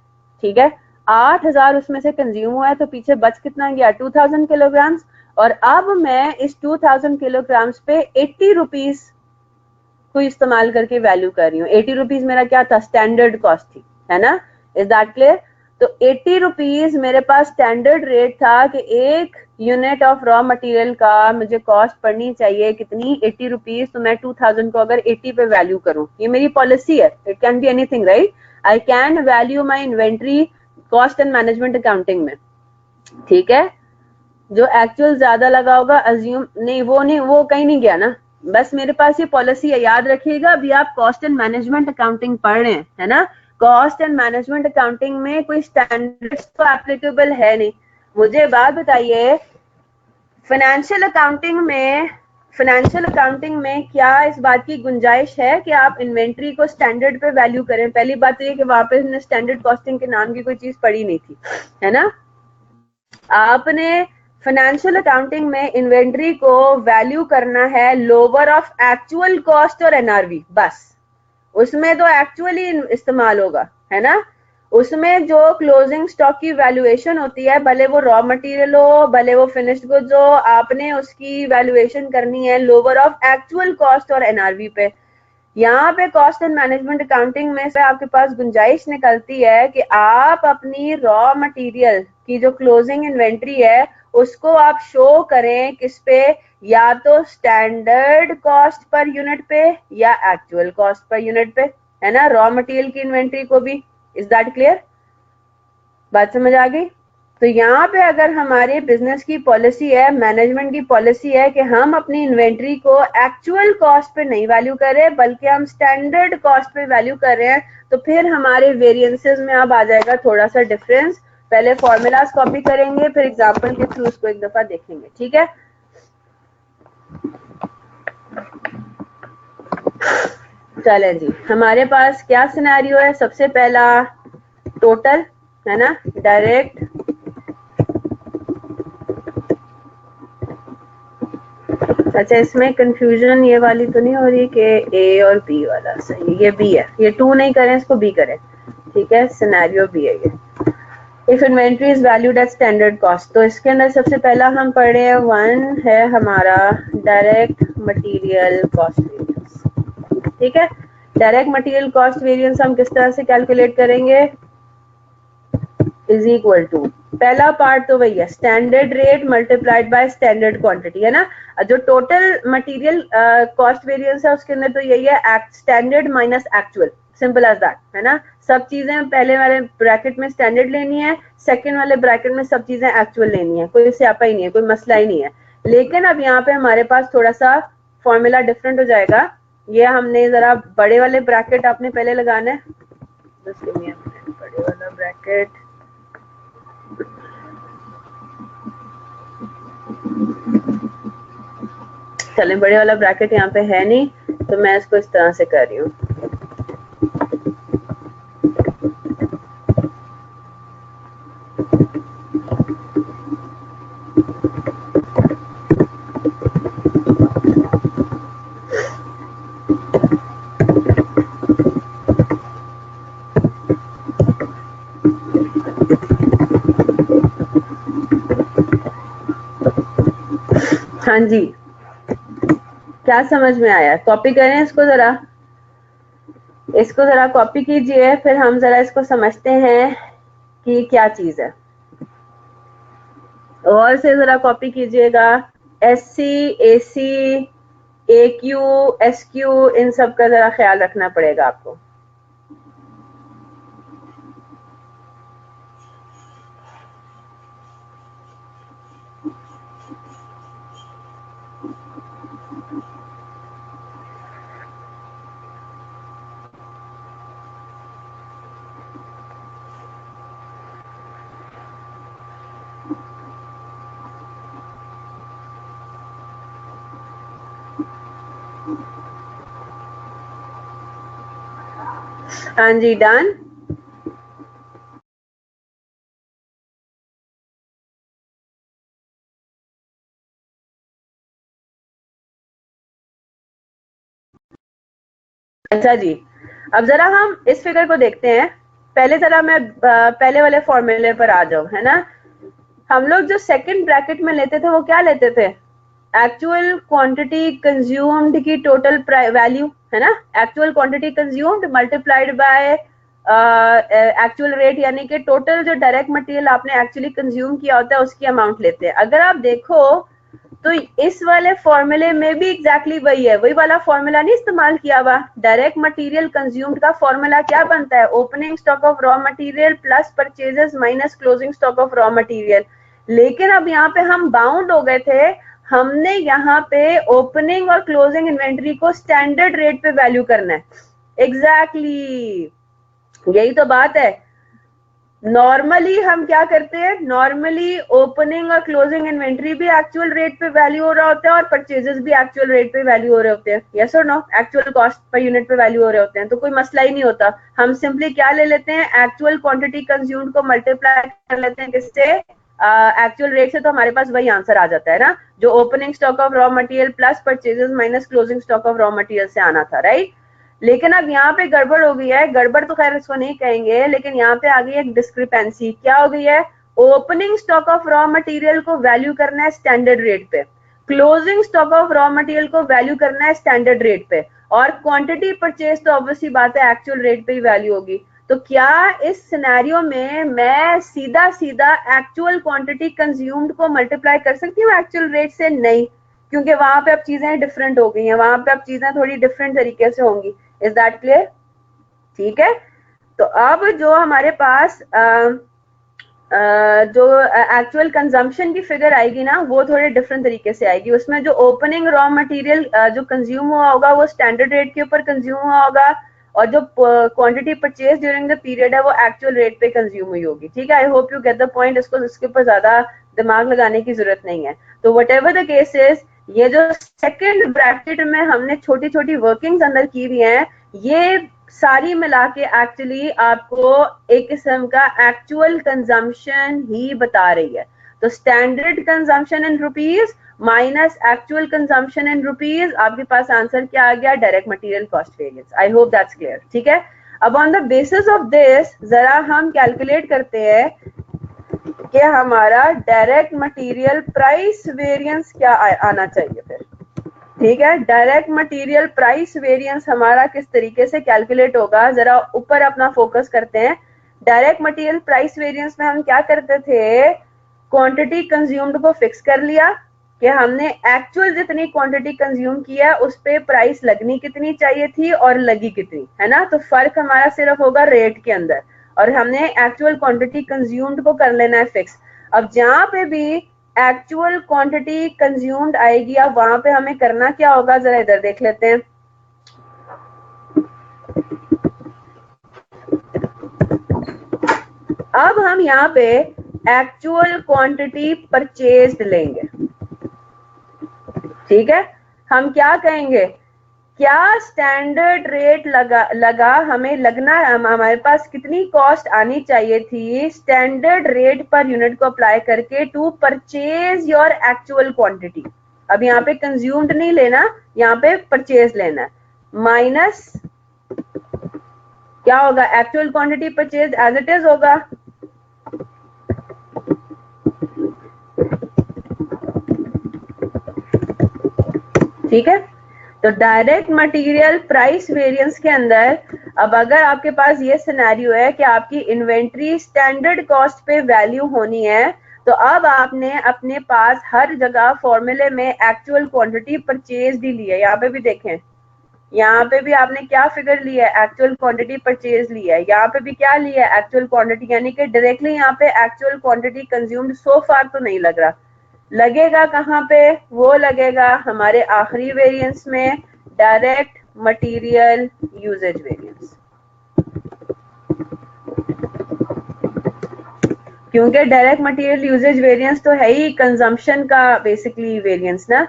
ठीक है, 8,000 उसमें से कंज्यूम हुआ है, तो पीछे बच कितना गया? 2,000 किलोग्राम। और अब मैं इस 2,000 किलोग्राम्स पे 80 रुपीज को इस्तेमाल करके वैल्यू कर रही हूँ। 80 रुपीज मेरा क्या था? स्टैंडर्ड कॉस्ट थी, है ना? Is that clear? तो 80 रुपीज मेरे पास स्टैंडर्ड रेट था कि एक यूनिट ऑफ रॉ मटेरियल का मुझे कॉस्ट पड़नी चाहिए कितनी? 80 रुपीज। तो मैं 2,000 को अगर 80 पे वैल्यू करूं, ये मेरी पॉलिसी है, it can be anything, right? I can value my inventory cost and management accounting में, ठीक है। जो एक्चुअल ज्यादा लगा होगा अज्यूम नहीं, वो कहीं नहीं गया ना, बस मेरे पास ये पॉलिसी है, याद रखिएगा। अभी आप कॉस्ट एंड मैनेजमेंट अकाउंटिंग पढ़ रहे हैं, है ना? कॉस्ट एंड मैनेजमेंट अकाउंटिंग में कोई स्टैंडर्ड्स तो एप्लीकेबल है नहीं। मुझे बात बताइए, फाइनेंशियल अकाउंटिंग में क्या इस बात की गुंजाइश है कि आप इन्वेंट्री को स्टैंडर्ड पे वैल्यू करें? पहली बात तो ये कि वहां पे स्टैंडर्ड कॉस्टिंग के नाम की कोई चीज पड़ी नहीं थी, है ना? आपने फाइनेंशियल अकाउंटिंग में इन्वेंट्री को वैल्यू करना है लोअर ऑफ एक्चुअल कॉस्ट और एनआरवी, बस। उसमें तो एक्चुअली इस्तेमाल होगा, है ना? उसमें जो क्लोजिंग स्टॉक की वैल्यूएशन होती है, भले वो रॉ मटेरियल हो भले वो फिनिश्ड गुड्स हो, आपने उसकी वैल्यूएशन करनी है लोअर ऑफ एक्चुअल कॉस्ट और एनआरवी पे। यहाँ पे कॉस्ट एंड मैनेजमेंट अकाउंटिंग में से आपके पास गुंजाइश निकलती है कि आप अपनी रॉ मटेरियल की जो क्लोजिंग इन्वेंट्री है उसको आप शो करें किस पे? या तो स्टैंडर्ड कॉस्ट पर यूनिट पे या एक्चुअल कॉस्ट पर यूनिट पे, है ना? रॉ मटेरियल की इन्वेंट्री को भी। Is that clear? बात समझ आ गई? तो यहाँ पे अगर हमारे बिजनेस की पॉलिसी है, मैनेजमेंट की पॉलिसी है कि हम अपनी इन्वेंट्री को एक्चुअल कॉस्ट पे नहीं वैल्यू कर रहे बल्कि हम स्टैंडर्ड कॉस्ट पे वैल्यू कर रहे हैं, तो फिर हमारे वेरिएंसेस में अब आ जाएगा थोड़ा सा डिफरेंस। पहले फॉर्मूलाज कॉपी करेंगे, फिर एग्जांपल के थ्रू उसको एक दफा देखेंगे, ठीक है? चलें जी, हमारे पास क्या सिनेरियो है? सबसे पहला टोटल, है ना, डायरेक्ट। अच्छा, इसमें कंफ्यूजन ये वाली तो नहीं हो रही कि ए और बी वाला सही? ये बी है, ये 2 नहीं करें, इसको बी करें, ठीक है? सिनेरियो बी है ये। If inventory is valued at standard cost, तो इसके अंदर सबसे पहला हम पढ़ रहे हैं, 1 है हमारा डायरेक्ट मटेरियल कॉस्ट वेरिएंस, ठीक है? डायरेक्ट मटेरियल कॉस्ट वेरिएंस हम किस तरह से कैलकुलेट करेंगे? इज इक्वल टू, पहला पार्ट तो वही है, standard rate multiplied by standard quantity, है ना? जो टोटल मटेरियल कॉस्ट वेरिएंस है उसके अंदर तो यही है, standard minus actual, simple as that, है ना? सब चीजें पहले वाले ब्रैकेट में स्टैंडर्ड लेनी है, सेकंड वाले ब्रैकेट में सब चीजें एक्चुअल लेनी है, कोई स्यापा ही नहीं है, कोई मसला ही नहीं है। लेकिन अब यहाँ पे हमारे पास थोड़ा सा फॉर्मूला डिफरेंट हो जाएगा। ये हमने जरा बड़े वाले ब्रैकेट आपने पहले लगाना है, बड़े वाला ब्रैकेट, चलें, बड़े वाला ब्रैकेट यहाँ पे है नहीं तो मैं इसको इस तरह से कर रही हूँ। हाँ जी, क्या समझ में आया? कॉपी करें इसको जरा कॉपी कीजिए, फिर हम जरा इसको समझते हैं कि क्या चीज है। और से जरा कॉपी कीजिएगा। SC, AC, AQ, SQ, इन सब का जरा ख्याल रखना पड़ेगा आपको। हाँ जी, डन। अच्छा जी, अब जरा हम इस फिगर को देखते हैं। पहले जरा मैं पहले वाले फॉर्मूले पर आ जाऊं, है ना। हम लोग जो सेकंड ब्रैकेट में लेते थे वो क्या लेते थे? एक्चुअल क्वांटिटी कंज्यूम्ड की टोटल वैल्यू, है ना। Actual quantity consumed multiplied by actual rate, यानी कि टोटल जो डायरेक्ट मटेरियल आपने एक्चुअली कंज्यूम किया होता है उसकी अमाउंट लेते हैं। अगर आप देखो तो इस वाले फॉर्मूले में भी एग्जैक्टली वही है, वही वाला फॉर्मूला नहीं इस्तेमाल किया हुआ। डायरेक्ट मटेरियल कंज्यूम्ड का फॉर्मूला क्या बनता है? Opening stock of raw material plus purchases minus closing stock of raw material. लेकिन अब यहाँ पे हम बाउंड हो गए थे, हमने यहाँ पे ओपनिंग और क्लोजिंग इन्वेंट्री को स्टैंडर्ड रेट पे वैल्यू करना है। एग्जैक्टली यही तो बात है। नॉर्मली हम क्या करते हैं? नॉर्मली ओपनिंग और क्लोजिंग इन्वेंट्री भी एक्चुअल रेट पे वैल्यू हो रहा होता है और परचेजेस भी एक्चुअल रेट पे वैल्यू हो रहे होते हैं। यस और no? Actual cost per unit पे वैल्यू हो रहे होते हैं, तो कोई मसला ही नहीं होता। हम सिंपली क्या ले लेते हैं? एक्चुअल क्वांटिटी कंज्यूम्ड को मल्टीप्लाई कर लेते हैं किससे? एक्चुअल रेट से, तो हमारे पास वही आंसर आ जाता है ना, जो opening stock of raw material plus purchases minus closing stock of raw material से आना था, राइट। लेकिन अब यहाँ पे गड़बड़ हो गई है। गड़बड़ तो खैर इसको नहीं कहेंगे, लेकिन यहाँ पे आ गई एक डिस्क्रिपेंसी। क्या हो गई है? Opening stock of raw material को वैल्यू करना है स्टैंडर्ड रेट पे, closing stock of raw material को वैल्यू करना है स्टैंडर्ड रेट पे, और क्वांटिटी परचेज तो ऑब्वियसली बात है एक्चुअल रेट पे ही वैल्यू होगी। तो क्या इस सिनेरियो में मैं सीधा सीधा एक्चुअल क्वांटिटी कंज्यूम्ड को मल्टीप्लाई कर सकती हूँ एक्चुअल रेट से? नहीं, क्योंकि वहां पे अब चीजें डिफरेंट हो गई हैं, वहां पे अब चीजें थोड़ी डिफरेंट तरीके से होंगी। Is that clear? ठीक है। तो अब जो हमारे पास जो एक्चुअल कंजम्पशन की फिगर आएगी ना, वो थोड़े डिफरेंट तरीके से आएगी। उसमें जो ओपनिंग रॉ मटेरियल जो कंज्यूम हुआ होगा वो स्टैंडर्ड रेट के ऊपर कंज्यूम हुआ होगा, और जो quantity purchase during the period है वो एक्चुअल रेट पे कंज्यूम हुई होगी। ठीक है, आई hope you get the point. इसको इसके ऊपर ज्यादा दिमाग लगाने की जरूरत नहीं है। तो वट एवर द केसेस, ये जो सेकेंड ब्रैकेट में हमने छोटी छोटी वर्किंग्स अंदर की हुई हैं, ये सारी मिला के एक्चुअली आपको एक किस्म का एक्चुअल कंजम्पशन ही बता रही है। तो standard consumption in rupees minus actual consumption in rupees, आपके पास आंसर क्या आ गया? Direct material cost variance. I hope that's clear. ठीक है, अब on the basis of this जरा हम कैलकुलेट करते हैं कि हमारा डायरेक्ट मटेरियल प्राइस वेरिएंस क्या आना चाहिए फिर। ठीक है, डायरेक्ट मटेरियल प्राइस वेरिएंस हमारा किस तरीके से कैलकुलेट होगा, जरा ऊपर अपना फोकस करते हैं। डायरेक्ट मटेरियल प्राइस वेरिएंस में हम क्या करते थे? क्वांटिटी कंज्यूम्ड को फिक्स कर लिया कि हमने एक्चुअल जितनी क्वांटिटी कंज्यूम किया है उस पे प्राइस लगनी कितनी चाहिए थी और लगी कितनी, है ना। तो फर्क हमारा सिर्फ होगा रेट के अंदर, और हमने एक्चुअल क्वांटिटी कंज्यूम्ड को कर लेना है फिक्स। अब जहां पे भी एक्चुअल क्वांटिटी कंज्यूम्ड आएगी, अब वहां पे हमें करना क्या होगा, जरा इधर देख लेते हैं। अब हम यहाँ पे एक्चुअल क्वांटिटी परचेज्ड लेंगे। ठीक है, हम क्या कहेंगे? क्या स्टैंडर्ड रेट लगा हमें लगना, हमारे पास कितनी कॉस्ट आनी चाहिए थी स्टैंडर्ड रेट पर यूनिट को अप्लाई करके to purchase your actual quantity. अब यहाँ पे कंज्यूम्ड नहीं लेना, यहाँ पे परचेज लेना है। माइनस क्या होगा? Actual quantity purchase as it is होगा। ठीक है, तो डायरेक्ट मटेरियल प्राइस वेरिएंस के अंदर अब अगर आपके पास ये सिनेरियो है कि आपकी इन्वेंट्री स्टैंडर्ड कॉस्ट पे वैल्यू होनी है, तो अब आपने अपने पास हर जगह फॉर्मूले में एक्चुअल क्वांटिटी परचेज ही ली है। यहाँ पे भी देखें, यहाँ पे भी आपने क्या फिगर लिया है, एक्चुअल क्वांटिटी परचेज लिया है। यहाँ पे भी क्या लिया है, एक्चुअल क्वांटिटी, यानी कि डायरेक्टली यहाँ पे एक्चुअल क्वांटिटी कंज्यूम्ड सो फार तो नहीं लग रहा। लगेगा कहाँ पे, वो लगेगा हमारे आखिरी वेरिएंस में, डायरेक्ट मटेरियल यूजेज वेरिएंस। क्योंकि डायरेक्ट मटेरियल यूजेज वेरिएंस तो है ही कंजम्पशन का बेसिकली वेरिएंस ना,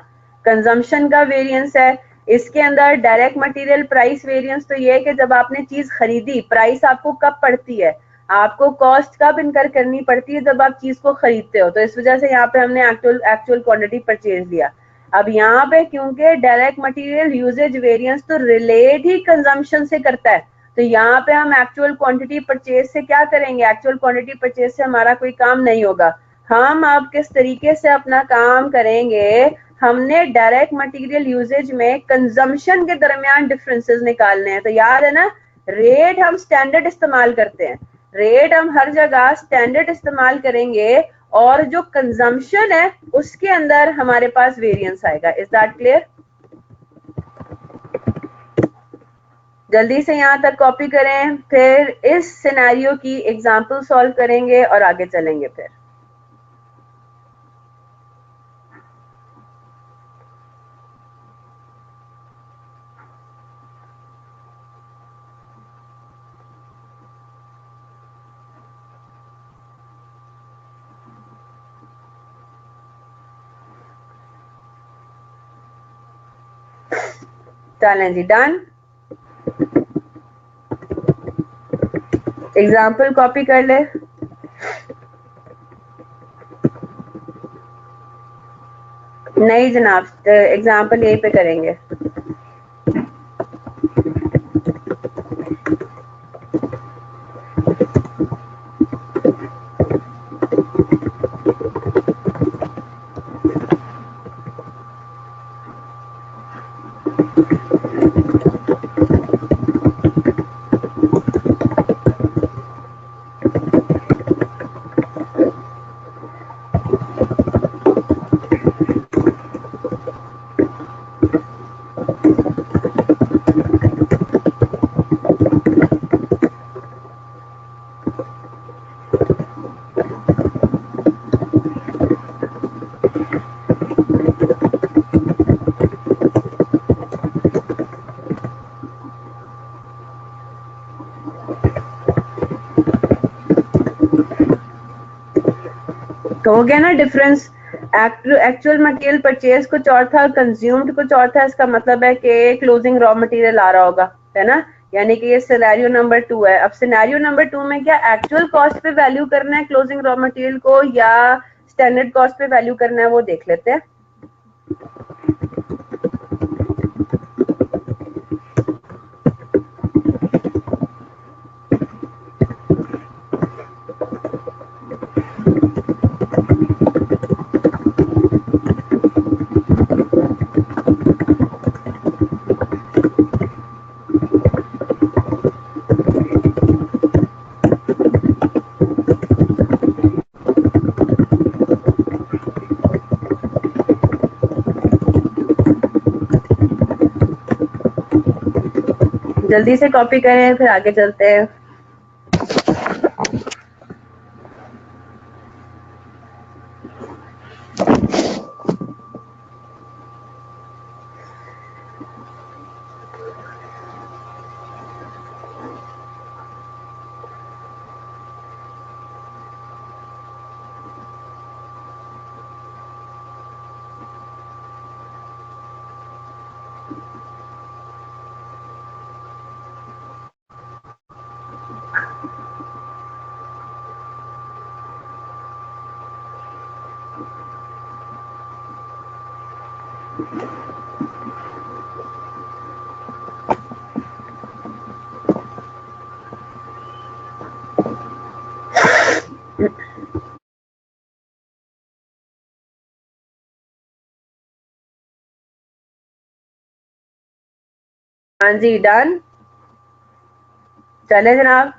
कंजम्पशन का वेरिएंस है। इसके अंदर डायरेक्ट मटेरियल प्राइस वेरिएंस तो ये है कि जब आपने चीज खरीदी, प्राइस आपको कब पड़ती है, आपको कॉस्ट कब इनकर करनी पड़ती है, जब आप चीज को खरीदते हो। तो इस वजह से यहाँ पे हमने एक्चुअल क्वांटिटी परचेज लिया। अब यहाँ पे क्योंकि डायरेक्ट मटेरियल यूजेज वेरिएंस तो रिलेट ही कंजम्पशन से करता है, तो यहाँ पे हम एक्चुअल क्वांटिटी परचेज से क्या करेंगे, एक्चुअल क्वांटिटी परचेज से हमारा कोई काम नहीं होगा। हम अब किस तरीके से अपना काम करेंगे, हमने डायरेक्ट मटेरियल यूजेज में कंजम्पशन के दरमियान डिफरेंसेस निकालने हैं। तो याद है ना, रेट हम स्टैंडर्ड इस्तेमाल करते हैं, रेट हम हर जगह स्टैंडर्ड इस्तेमाल करेंगे, और जो कंजम्पशन है उसके अंदर हमारे पास वेरिएंस आएगा। Is that clear? जल्दी से यहाँ तक कॉपी करें, फिर इस सिनेरियो की एग्जांपल सॉल्व करेंगे और आगे चलेंगे। फिर चलें जी, डन। एग्जाम्पल कॉपी कर ले। नहीं जनाब, एग्जाम्पल यहीं पे करेंगे। तो हो गया ना डिफरेंस, एक्चुअल मटेरियल परचेज कुछ और था, कंज्यूम्ड कुछ और था। इसका मतलब है कि क्लोजिंग रॉ मटेरियल आ रहा होगा, है ना। यानी कि ये सिनेरियो नंबर 2 है। अब सिनेरियो नंबर 2 में क्या एक्चुअल कॉस्ट पे वैल्यू करना है क्लोजिंग रॉ मटेरियल को, या स्टैंडर्ड कॉस्ट पे वैल्यू करना है, वो देख लेते हैं। जल्दी से कॉपी करें, फिर आगे चलते हैं। हाँ जी, डन। चले जनाब,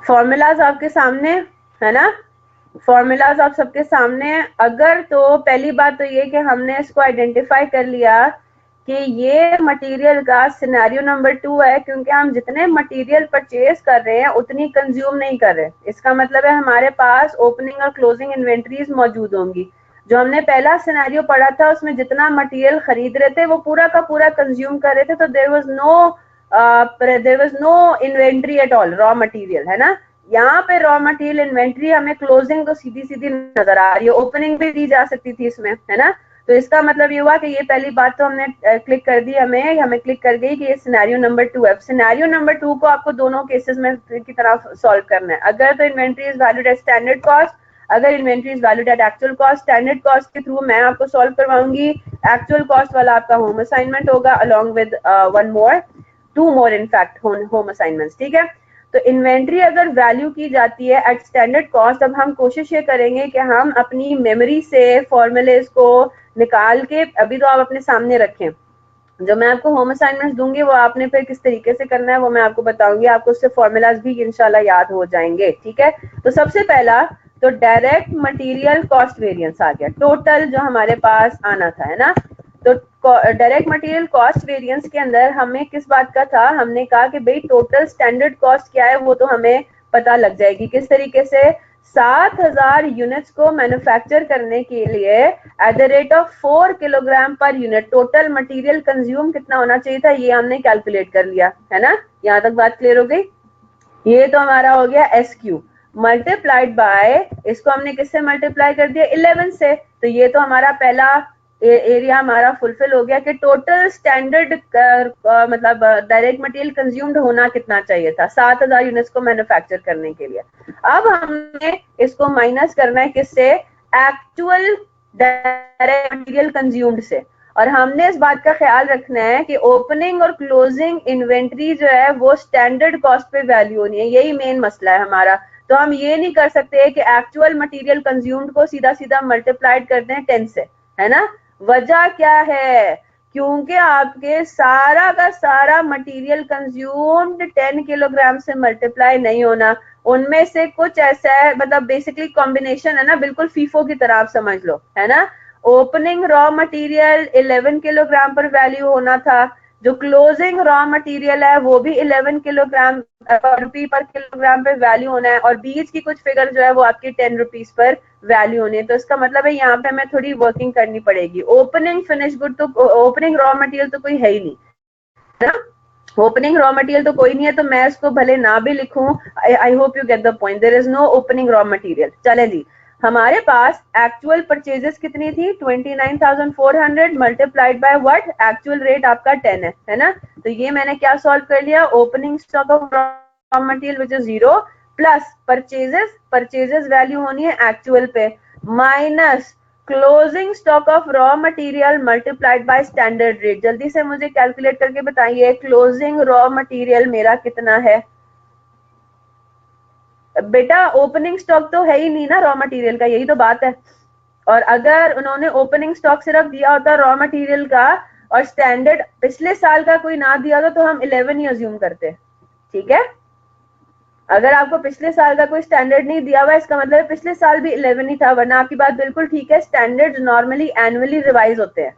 फॉर्मूलाज आपके सामने है ना। फॉर्मूलाज आप सबके सामने हैं। अगर तो पहली बात तो ये कि हमने इसको आइडेंटिफाई कर लिया कि ये मटेरियल का सिनेरियो नंबर 2 है, क्योंकि हम जितने मटेरियल परचेज कर रहे हैं उतनी कंज्यूम नहीं कर रहे। इसका मतलब है हमारे पास ओपनिंग और क्लोजिंग इन्वेंट्रीज मौजूद होंगी। जो हमने पहला सिनेरियो पढ़ा था उसमें जितना मटेरियल खरीद रहे थे वो पूरा का पूरा कंज्यूम कर रहे थे, तो there was no inventory at all, raw material, है ना। यहाँ पे रॉ मटेरियल इन्वेंट्री हमें क्लोजिंग तो सीधी सीधी नजर आ रही है, ओपनिंग भी दी जा सकती थी इसमें, है ना। तो इसका मतलब ये हुआ कि ये पहली बात तो हमने क्लिक कर दी, हमें क्लिक कर गई कि ये सिनेरियो नंबर 2 है। सिनेरियो नंबर 2 को आपको दोनों केसेस में की तरह सॉल्व करना है। अगर तो inventory is valued at standard cost, अगर inventory is valued at actual cost. Standard cost के थ्रू मैं आपको सॉल्व करवाऊंगी, एक्चुअल कॉस्ट वाला आपका होम असाइनमेंट होगा along with two more in fact home assignments, ठीक है। तो इन्वेंट्री अगर वैल्यू की जाती है एट स्टैंडर्ड कॉस्ट, अब हम कोशिश ये करेंगे कि हम अपनी मेमोरी से फॉर्मूलेज को निकाल के, अभी तो आप अपने सामने रखें, जो मैं आपको होम असाइनमेंट्स दूंगी वो आपने फिर किस तरीके से करना है वो मैं आपको बताऊंगी, आपको उससे फॉर्मूलाज भी इंशाल्लाह याद हो जाएंगे, ठीक है। तो सबसे पहला तो डायरेक्ट मटेरियल कॉस्ट वेरिएंस आ गया, टोटल जो हमारे पास आना था, है ना। तो डायरेक्ट मटेरियल कॉस्ट वेरिएंस के अंदर हमें किस बात का था, हमने कहा कि भाई टोटल स्टैंडर्ड कॉस्ट क्या है वो तो हमें पता लग जाएगी। किस तरीके से, 7000 यूनिट्स को मैन्युफैक्चर करने के लिए at the rate of 4 kilogram per unit total material consume कितना होना चाहिए था, ये हमने कैलकुलेट कर लिया, है ना। यहाँ तक बात क्लियर हो गई। ये तो हमारा हो गया SQ मल्टीप्लाइड बाय, इसको हमने किससे मल्टीप्लाई कर दिया, 11 से। तो ये तो हमारा पहला एरिया हमारा फुलफिल हो गया कि टोटल स्टैंडर्ड मतलब डायरेक्ट मटेरियल कंज्यूम्ड होना कितना चाहिए था, 7000 यूनिट्स को मैन्युफैक्चर करने के लिए। अब हमने इसको माइनस करना है किससे, एक्चुअल डायरेक्ट मटेरियल कंज्यूम्ड से। और हमने इस बात का ख्याल रखना है कि ओपनिंग और क्लोजिंग इन्वेंट्री जो है वो स्टैंडर्ड कॉस्ट पे वैल्यू होनी है, यही मेन मसला है हमारा। तो हम ये नहीं कर सकते कि एक्चुअल मटेरियल कंज्यूम्ड को सीधा सीधा मल्टीप्लाइड कर दें 10 से, है ना। वजह क्या है, क्योंकि आपके सारा का सारा मटेरियल कंज्यूम्ड 10 किलोग्राम से मल्टीप्लाई नहीं होना, उनमें से कुछ ऐसा है, मतलब बेसिकली कॉम्बिनेशन है ना, बिल्कुल फीफो की तरह आप समझ लो, है ना। ओपनिंग रॉ मटेरियल 11 किलोग्राम पर वैल्यू होना था, जो क्लोजिंग रॉ मटेरियल है वो भी 11 किलोग्राम रुपी पर किलोग्राम पे वैल्यू होना है, और बीच की कुछ फिगर जो है वो आपकी 10 रुपीज पर वैल्यू होनी है। तो इसका मतलब है यहाँ पे हमें थोड़ी वर्किंग करनी पड़ेगी। ओपनिंग फिनिश गुड तो, ओपनिंग रॉ मटेरियल तो कोई है ही नहीं, है ना। ओपनिंग रॉ मटेरियल तो कोई नहीं है, तो मैं इसको भले ना भी लिखूं, I hope you get the point, there is no opening raw material. चले जी, हमारे पास एक्चुअल परचेजेस कितनी थी, 29,400 multiplied by what, actual rate आपका 10 है ना। तो ये मैंने क्या सॉल्व कर लिया, opening stock of raw material which is 0 plus purchases value होनी है एक्चुअल पे, minus closing stock of raw material multiplied by standard rate. जल्दी से मुझे कैलकुलेट करके बताइए क्लोजिंग रॉ मटेरियल मेरा कितना है। बेटा ओपनिंग स्टॉक तो है ही नहीं ना रॉ मटेरियल का, यही तो बात है। और अगर उन्होंने ओपनिंग स्टॉक सिर्फ दिया होता रॉ मटेरियल का और स्टैंडर्ड पिछले साल का कोई ना दिया होता तो हम 11 ही अज्यूम करते, ठीक है। अगर आपको पिछले साल का कोई स्टैंडर्ड नहीं दिया हुआ, इसका मतलब पिछले साल भी 11 ही था, वरना आपकी बात बिल्कुल ठीक है, स्टैंडर्ड नॉर्मली एनुअली रिवाइज होते हैं,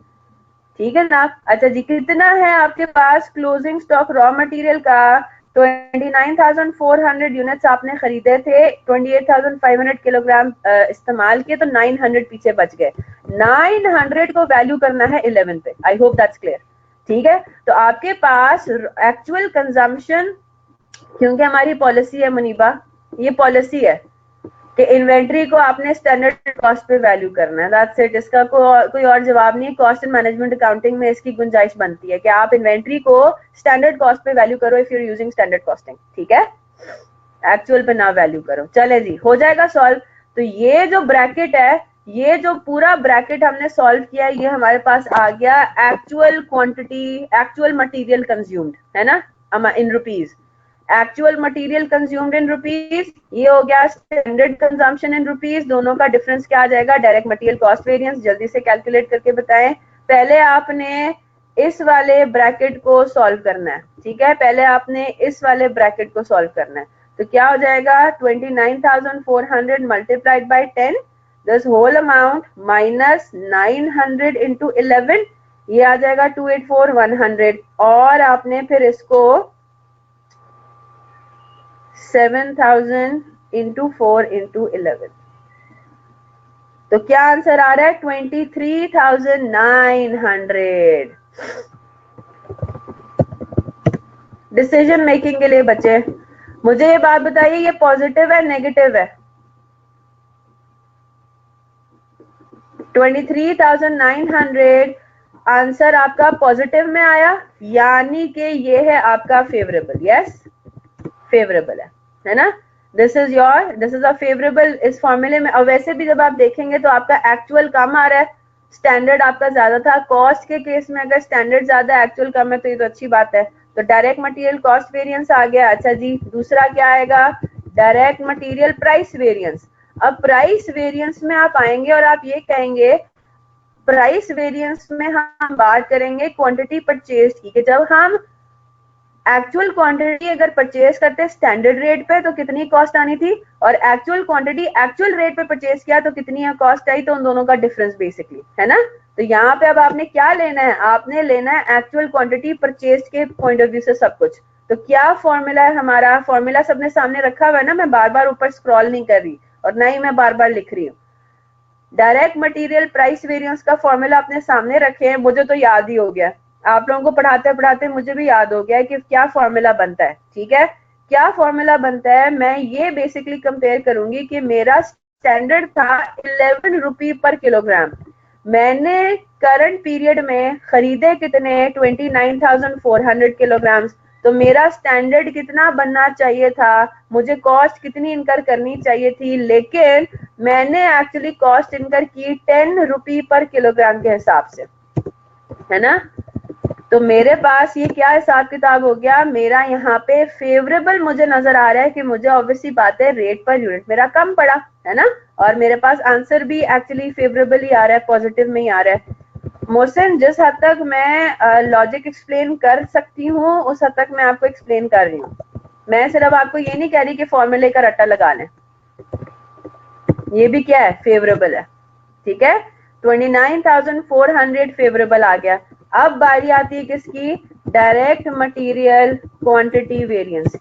ठीक है ना। अच्छा जी, कितना है आपके पास क्लोजिंग स्टॉक रॉ मटेरियल का, 29,400 यूनिट्स आपने खरीदे थे, 28,500 किलोग्राम इस्तेमाल किए, तो 900 पीछे बच गए। 900 को वैल्यू करना है 11 पे, आई होप दैट्स क्लियर, ठीक है। तो आपके पास एक्चुअल कंजम्पशन, क्योंकि हमारी पॉलिसी है मुनीबा, ये पॉलिसी है कि इन्वेंट्री को आपने स्टैंडर्ड कॉस्ट पे वैल्यू करना है, दैट्स इट। इसका कोई और जवाब नहीं है। कॉस्ट एंड मैनेजमेंट अकाउंटिंग में इसकी गुंजाइश बनती है कि आप इन्वेंट्री को स्टैंडर्ड कॉस्ट पे वैल्यू करो if you are using standard costing, ठीक है, एक्चुअल पे ना वैल्यू करो। चले जी, हो जाएगा सॉल्व। तो ये जो ब्रैकेट है, ये जो पूरा ब्रैकेट हमने सॉल्व किया, ये हमारे पास आ गया actual quantity, actual material consumed, है ना, in rupees. Actual material consumed in rupees, ये हो गया स्टैंडर्ड कंजम्पशन इन रुपीज, दोनों का डिफरेंस क्या आ जाएगा, डायरेक्ट मटेरियल कॉस्ट वेरिएंस। जल्दी से कैलकुलेट करके बताएं। पहले आपने इस वाले ब्रैकेट को सॉल्व करना है, ठीक है, पहले आपने इस वाले ब्रैकेट को सॉल्व करना है। तो क्या हो जाएगा 29,400 multiplied by 10, this whole amount minus 900 into 11, ये आ जाएगा 284,100, और आपने फिर इसको 7,000 इंटू 4 इंटू 11, तो क्या आंसर आ रहा है 23,900। डिसीजन मेकिंग के लिए बचे, मुझे ये बात बताइए ये पॉजिटिव है नेगेटिव है? 23,900 आंसर आपका पॉजिटिव में आया, यानी कि ये है आपका फेवरेबल। यस, फेवरेबल है ना? दिस इज अ फेवरेबल इस फॉर्मूले में। और वैसे भी जब आप देखेंगे तो आपका एक्चुअल कम आ रहा है, स्टैंडर्ड आपका ज्यादा था। कॉस्ट के केस में अगर स्टैंडर्ड ज्यादा एक्चुअल कम है तो ये तो अच्छी बात है। तो डायरेक्ट मटेरियल कॉस्ट वेरिएंस आ गया। अच्छा जी, दूसरा क्या आएगा? Direct material price variance. अब प्राइस वेरिएंस में आप आएंगे और आप ये कहेंगे, प्राइस वेरिएंस में हम बात करेंगे क्वांटिटी परचेज की, कि जब हम एक्चुअल क्वांटिटी अगर परचेज करते स्टैंडर्ड रेट पे तो कितनी कॉस्ट आनी थी, और एक्चुअल क्वांटिटी एक्चुअल रेट पे परचेज किया तो कितनी कॉस्ट आई, तो उन दोनों का डिफरेंस बेसिकली, है ना? तो यहाँ पे अब आपने क्या लेना है? आपने लेना है एक्चुअल क्वांटिटी परचेज के पॉइंट ऑफ व्यू से सब कुछ। तो क्या फॉर्मूला है हमारा? फॉर्मूला सबने सामने रखा हुआ है ना, मैं बार बार ऊपर स्क्रॉल नहीं कर रही और ना ही मैं बार बार लिख रही हूँ। डायरेक्ट मटेरियल प्राइस वेरिएंस का फॉर्मूला अपने सामने रखे हैं, मुझे तो याद ही हो गया, आप लोगों को पढ़ाते पढ़ाते मुझे भी याद हो गया है कि क्या फॉर्मूला बनता है। ठीक है, क्या फॉर्मूला बनता है? मैं ये बेसिकली कंपेयर करूंगी कि मेरा स्टैंडर्ड था 11 रुपी पर किलोग्राम, मैंने करंट पीरियड में खरीदे कितने? 29,400 किलोग्राम। तो मेरा स्टैंडर्ड कितना बनना चाहिए था? मुझे कॉस्ट कितनी इनकर करनी चाहिए थी? लेकिन मैंने एक्चुअली कॉस्ट इनकर की 10 रुपी पर किलोग्राम के हिसाब से, है ना? तो मेरे पास ये क्या हिसाब किताब हो गया? मेरा यहाँ पे फेवरेबल मुझे नजर आ रहा है कि मुझे ऑब्वियसली बात है रेट पर यूनिट मेरा कम पड़ा, है ना? और मेरे पास आंसर भी एक्चुअली फेवरेबल ही आ रहा है, पॉजिटिव में ही आ रहा है। मोहसिन, जिस हद तक मैं लॉजिक एक्सप्लेन कर सकती हूँ उस हद तक मैं आपको एक्सप्लेन कर रही हूँ। मैं सिर्फ आपको ये नहीं कह रही कि फॉर्मूले का रट्टा लगा लें, ये भी क्या है? फेवरेबल है। ठीक है, 29,400 फेवरेबल आ गया। अब बारी आती है किसकी? डायरेक्ट मटेरियल क्वांटिटी वेरिएंस की।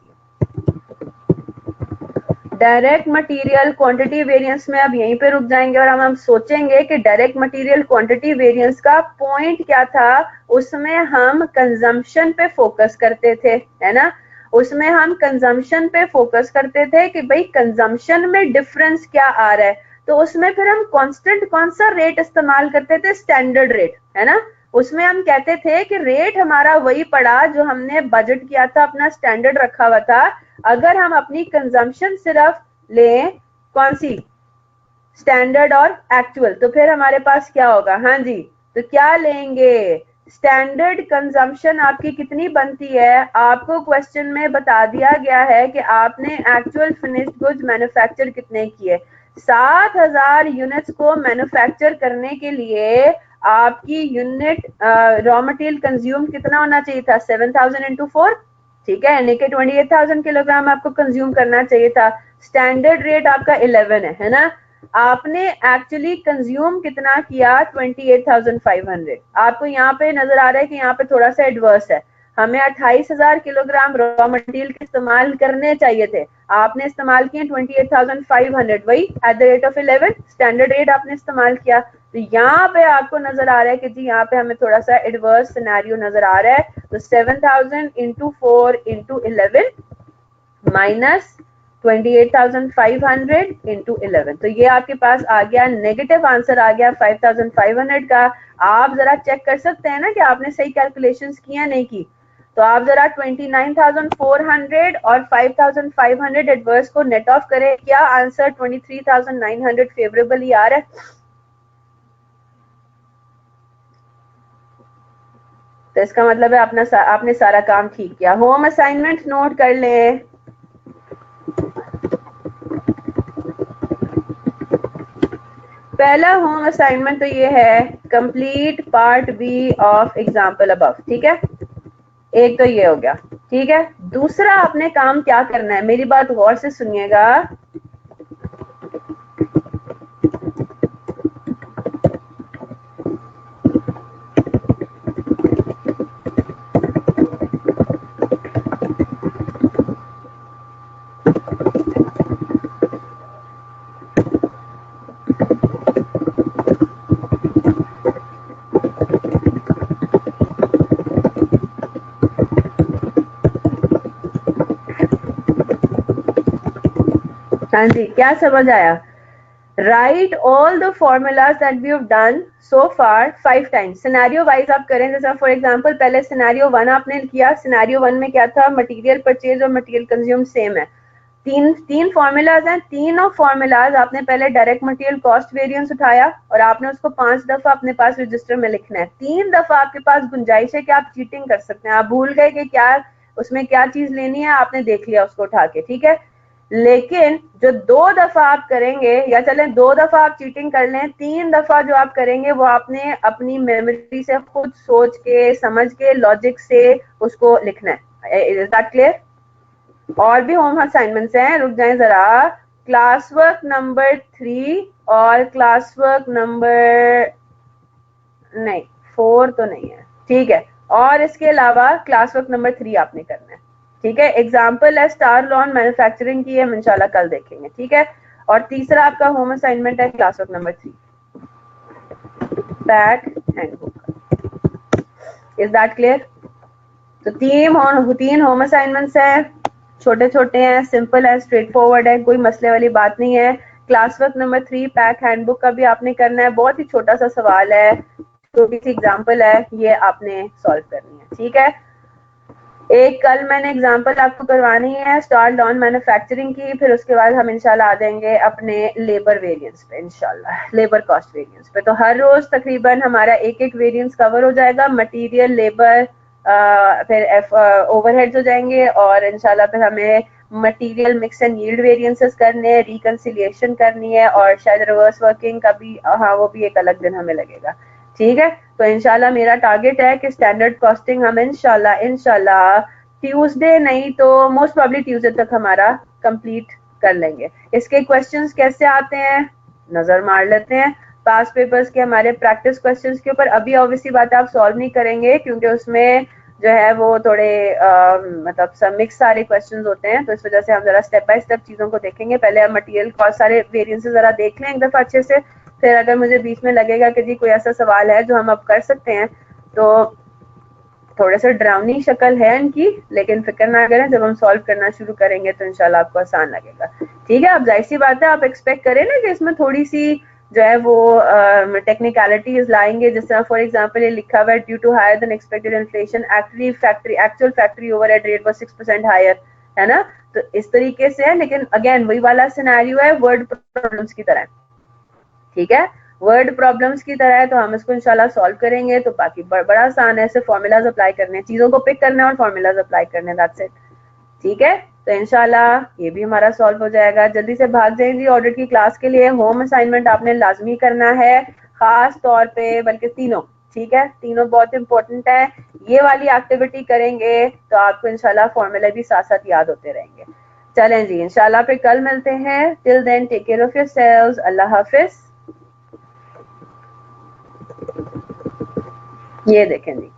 डायरेक्ट मटेरियल क्वांटिटी वेरिएंस में अब यहीं पे रुक जाएंगे और हम सोचेंगे कि डायरेक्ट मटेरियल क्वांटिटी वेरिएंस का पॉइंट क्या था। उसमें हम कंजम्पशन पे फोकस करते थे, है ना? उसमें हम कंजम्पशन पे फोकस करते थे कि भाई कंजम्पशन में डिफरेंस क्या आ रहा है। तो उसमें फिर हम कांस्टेंट कौन सा रेट इस्तेमाल करते थे? स्टैंडर्ड रेट, है ना? उसमें हम कहते थे कि रेट हमारा वही पड़ा जो हमने बजट किया था, अपना स्टैंडर्ड रखा हुआ था। अगर हम अपनी कंजम्पशन सिर्फ लें, कौन सी? स्टैंडर्ड और एक्चुअल, तो फिर हमारे पास क्या होगा? हाँ जी, तो क्या लेंगे? स्टैंडर्ड कंजम्पशन आपकी कितनी बनती है? आपको क्वेश्चन में बता दिया गया है कि आपने एक्चुअल फिनिश्ड गुड्स मैन्युफैक्चर कितने किए। 7,000 यूनिट्स को मैन्युफैक्चर करने के लिए आपकी यूनिट रॉ मटेरियल कंज्यूम कितना होना चाहिए था? 7,000 इंटू 4, ठीक है, यानी कि 28,000 किलोग्राम आपको कंज्यूम करना चाहिए था। स्टैंडर्ड रेट आपका 11 है ना? आपने एक्चुअली कंज्यूम कितना किया? 28,500। आपको यहाँ पे नजर आ रहा है कि यहाँ पे थोड़ा सा एडवर्स है, हमें 28,000 किलोग्राम रॉ मटेरियल के इस्तेमाल करने चाहिए थे, आपने इस्तेमाल किए 28,500, वही at the rate of 11, standard rate आपने इस्तेमाल किया। तो यहाँ पे आपको नजर आ रहा है कि जी यहाँ पे हमें थोड़ा सा एडवर्स सिनेरियो नजर आ रहा है। तो 7,000 इंटू 4 इंटू 11 माइनस 28,500 इंटू 11, तो ये आपके पास आ गया नेगेटिव आंसर आ गया 5,500 का। आप जरा चेक कर सकते हैं ना कि आपने सही कैलकुलेशंस की या नहीं की। तो आप जरा 29,400 और 5,500 एडवर्स को नेट ऑफ करें, क्या आंसर 23,900 फेवरेबल ही आ रहा है। तो इसका मतलब है आपने सारा काम ठीक किया। होम असाइनमेंट नोट कर लें। पहला होम असाइनमेंट तो ये है, complete part B of example above. ठीक है, एक तो ये हो गया। ठीक है। दूसरा आपने काम क्या करना है, मेरी बात गौर से सुनिएगा। हाँ जी, क्या समझ आया? Write all the formulas that we have done so far 5 times. Scenario wise आप करें, जैसा फॉर एग्जांपल पहले सिनेरियो 1 आपने किया। सिनेरियो 1 में क्या था, मटेरियल परचेज और मटेरियल कंज्यूम सेम है। तीन फॉर्मूलाज हैं, तीनों फॉर्मूलाज आपने पहले डायरेक्ट मटेरियल कॉस्ट वेरिएंस उठाया और आपने उसको 5 दफा अपने पास रजिस्टर में लिखना है। 3 दफा आपके पास गुंजाइश है कि आप चीटिंग कर सकते हैं। आप भूल गए कि क्या उसमें क्या चीज लेनी है, आपने देख लिया उसको उठा के, ठीक है। लेकिन जो 2 दफा आप करेंगे, या चलें 2 दफा आप चीटिंग कर लें, 3 दफा जो आप करेंगे वो आपने अपनी मेमोरी से खुद सोच के समझ के लॉजिक से उसको लिखना है। Is that clear? और भी होम असाइनमेंट्स हैं, रुक जाएं जरा। क्लास वर्क नंबर 3 और क्लास वर्क नंबर नहीं 4 तो नहीं है, ठीक है। और इसके अलावा क्लास वर्क नंबर 3 आपने करना है, ठीक है। एग्जाम्पल है स्टार लॉन मैन्युफैक्चरिंग की, हम इंशाल्लाह कल देखेंगे, ठीक है। और तीसरा आपका होम असाइनमेंट है class work number 3, pack handbook. Is that clear? तो तीन होम असाइनमेंट्स हैं, छोटे छोटे हैं, सिंपल है, स्ट्रेट फॉरवर्ड है, कोई मसले वाली बात नहीं है। Class work number 3 pack handbook का भी आपने करना है। बहुत ही छोटा सा सवाल है, छोटी सी एग्जांपल है, ये आपने सॉल्व करनी है, ठीक है। एक कल मैंने एग्जांपल आपको करवानी है स्टार लॉन मैन्युफैक्चरिंग की, फिर उसके बाद हम इंशाल्लाह आ जाएंगे अपने लेबर वेरिएंस पे, इंशाल्लाह लेबर कॉस्ट वेरिएंस पे। तो हर रोज तकरीबन हमारा एक एक वेरिएंस कवर हो जाएगा, मटेरियल, लेबर, फिर ओवरहेड्स हो जाएंगे, और इंशाल्लाह फिर हमें material mix and yield variances करने हैं, रिकंसिलिएशन करनी है, और शायद रिवर्स वर्किंग का भी, हाँ वो भी एक अलग दिन हमें लगेगा, ठीक है। तो इंशाल्लाह मेरा टारगेट है कि स्टैंडर्ड कॉस्टिंग हम इंशाल्लाह ट्यूसडे नहीं तो मोस्ट प्रॉब्ली ट्यूसडे तक हमारा कंप्लीट कर लेंगे। इसके क्वेश्चंस कैसे आते हैं नजर मार लेते हैं। पास पेपर्स के हमारे प्रैक्टिस क्वेश्चंस के ऊपर अभी ऑब्वियसली बात आप सॉल्व नहीं करेंगे, क्योंकि उसमें जो है वो थोड़े मतलब सब मिक्स सारे क्वेश्चंस होते हैं, तो इस वजह से हम जरा स्टेप बाय स्टेप चीजों को देखेंगे। पहले हम मटेरियल कॉस्ट सारे वेरिएंसेस जरा देख लें एक दफा अच्छे से, फिर अगर मुझे बीच में लगेगा कि जी कोई ऐसा सवाल है जो हम अब कर सकते हैं, तो थोड़े से डरावनी शक्ल है इनकी, लेकिन फिक्र ना करें, जब हम सॉल्व करना शुरू करेंगे तो इंशाल्लाह आपको आसान लगेगा, ठीक है। अब जाहिर सी बात है, आप एक्सपेक्ट करें ना कि इसमें थोड़ी सी जो है वो टेक्निकलिटीज लाएंगे। जिस तरह फॉर एग्जांपल ये लिखा हुआ है, due to higher than expected inflation actual factory overhead rate was 6% higher, है ना। तो इस तरीके से है, लेकिन अगेन वही वाला सिनेरियो है, वर्ड प्रॉब्लम्स की तरह, ठीक है। वर्ड प्रॉब्लम्स की तरह है, तो हम इसको इंशाल्लाह सॉल्व करेंगे। तो बाकी बड़ा आसान है, सिर्फ फॉर्मूलाज अप्लाई करने हैं, चीजों को पिक करना है और फॉर्मूलाज अप्लाई करने हैं, दैट्स इट, ठीक है। तो इंशाल्लाह ये भी हमारा सॉल्व हो जाएगा। जल्दी से भाग जाएंगी ऑडिट की क्लास के लिए। होम असाइनमेंट आपने लाजमी करना है, खास तौर पे, बल्कि तीनों, ठीक है, तीनों बहुत इंपॉर्टेंट है। ये वाली एक्टिविटी करेंगे तो आपको इंशाल्लाह फॉर्मूला भी साथ साथ याद होते रहेंगे। चलें जी, इंशाल्लाह फिर कल मिलते हैं। Till then take care of yourselves, अल्लाह हाफिज। ये देखें जी,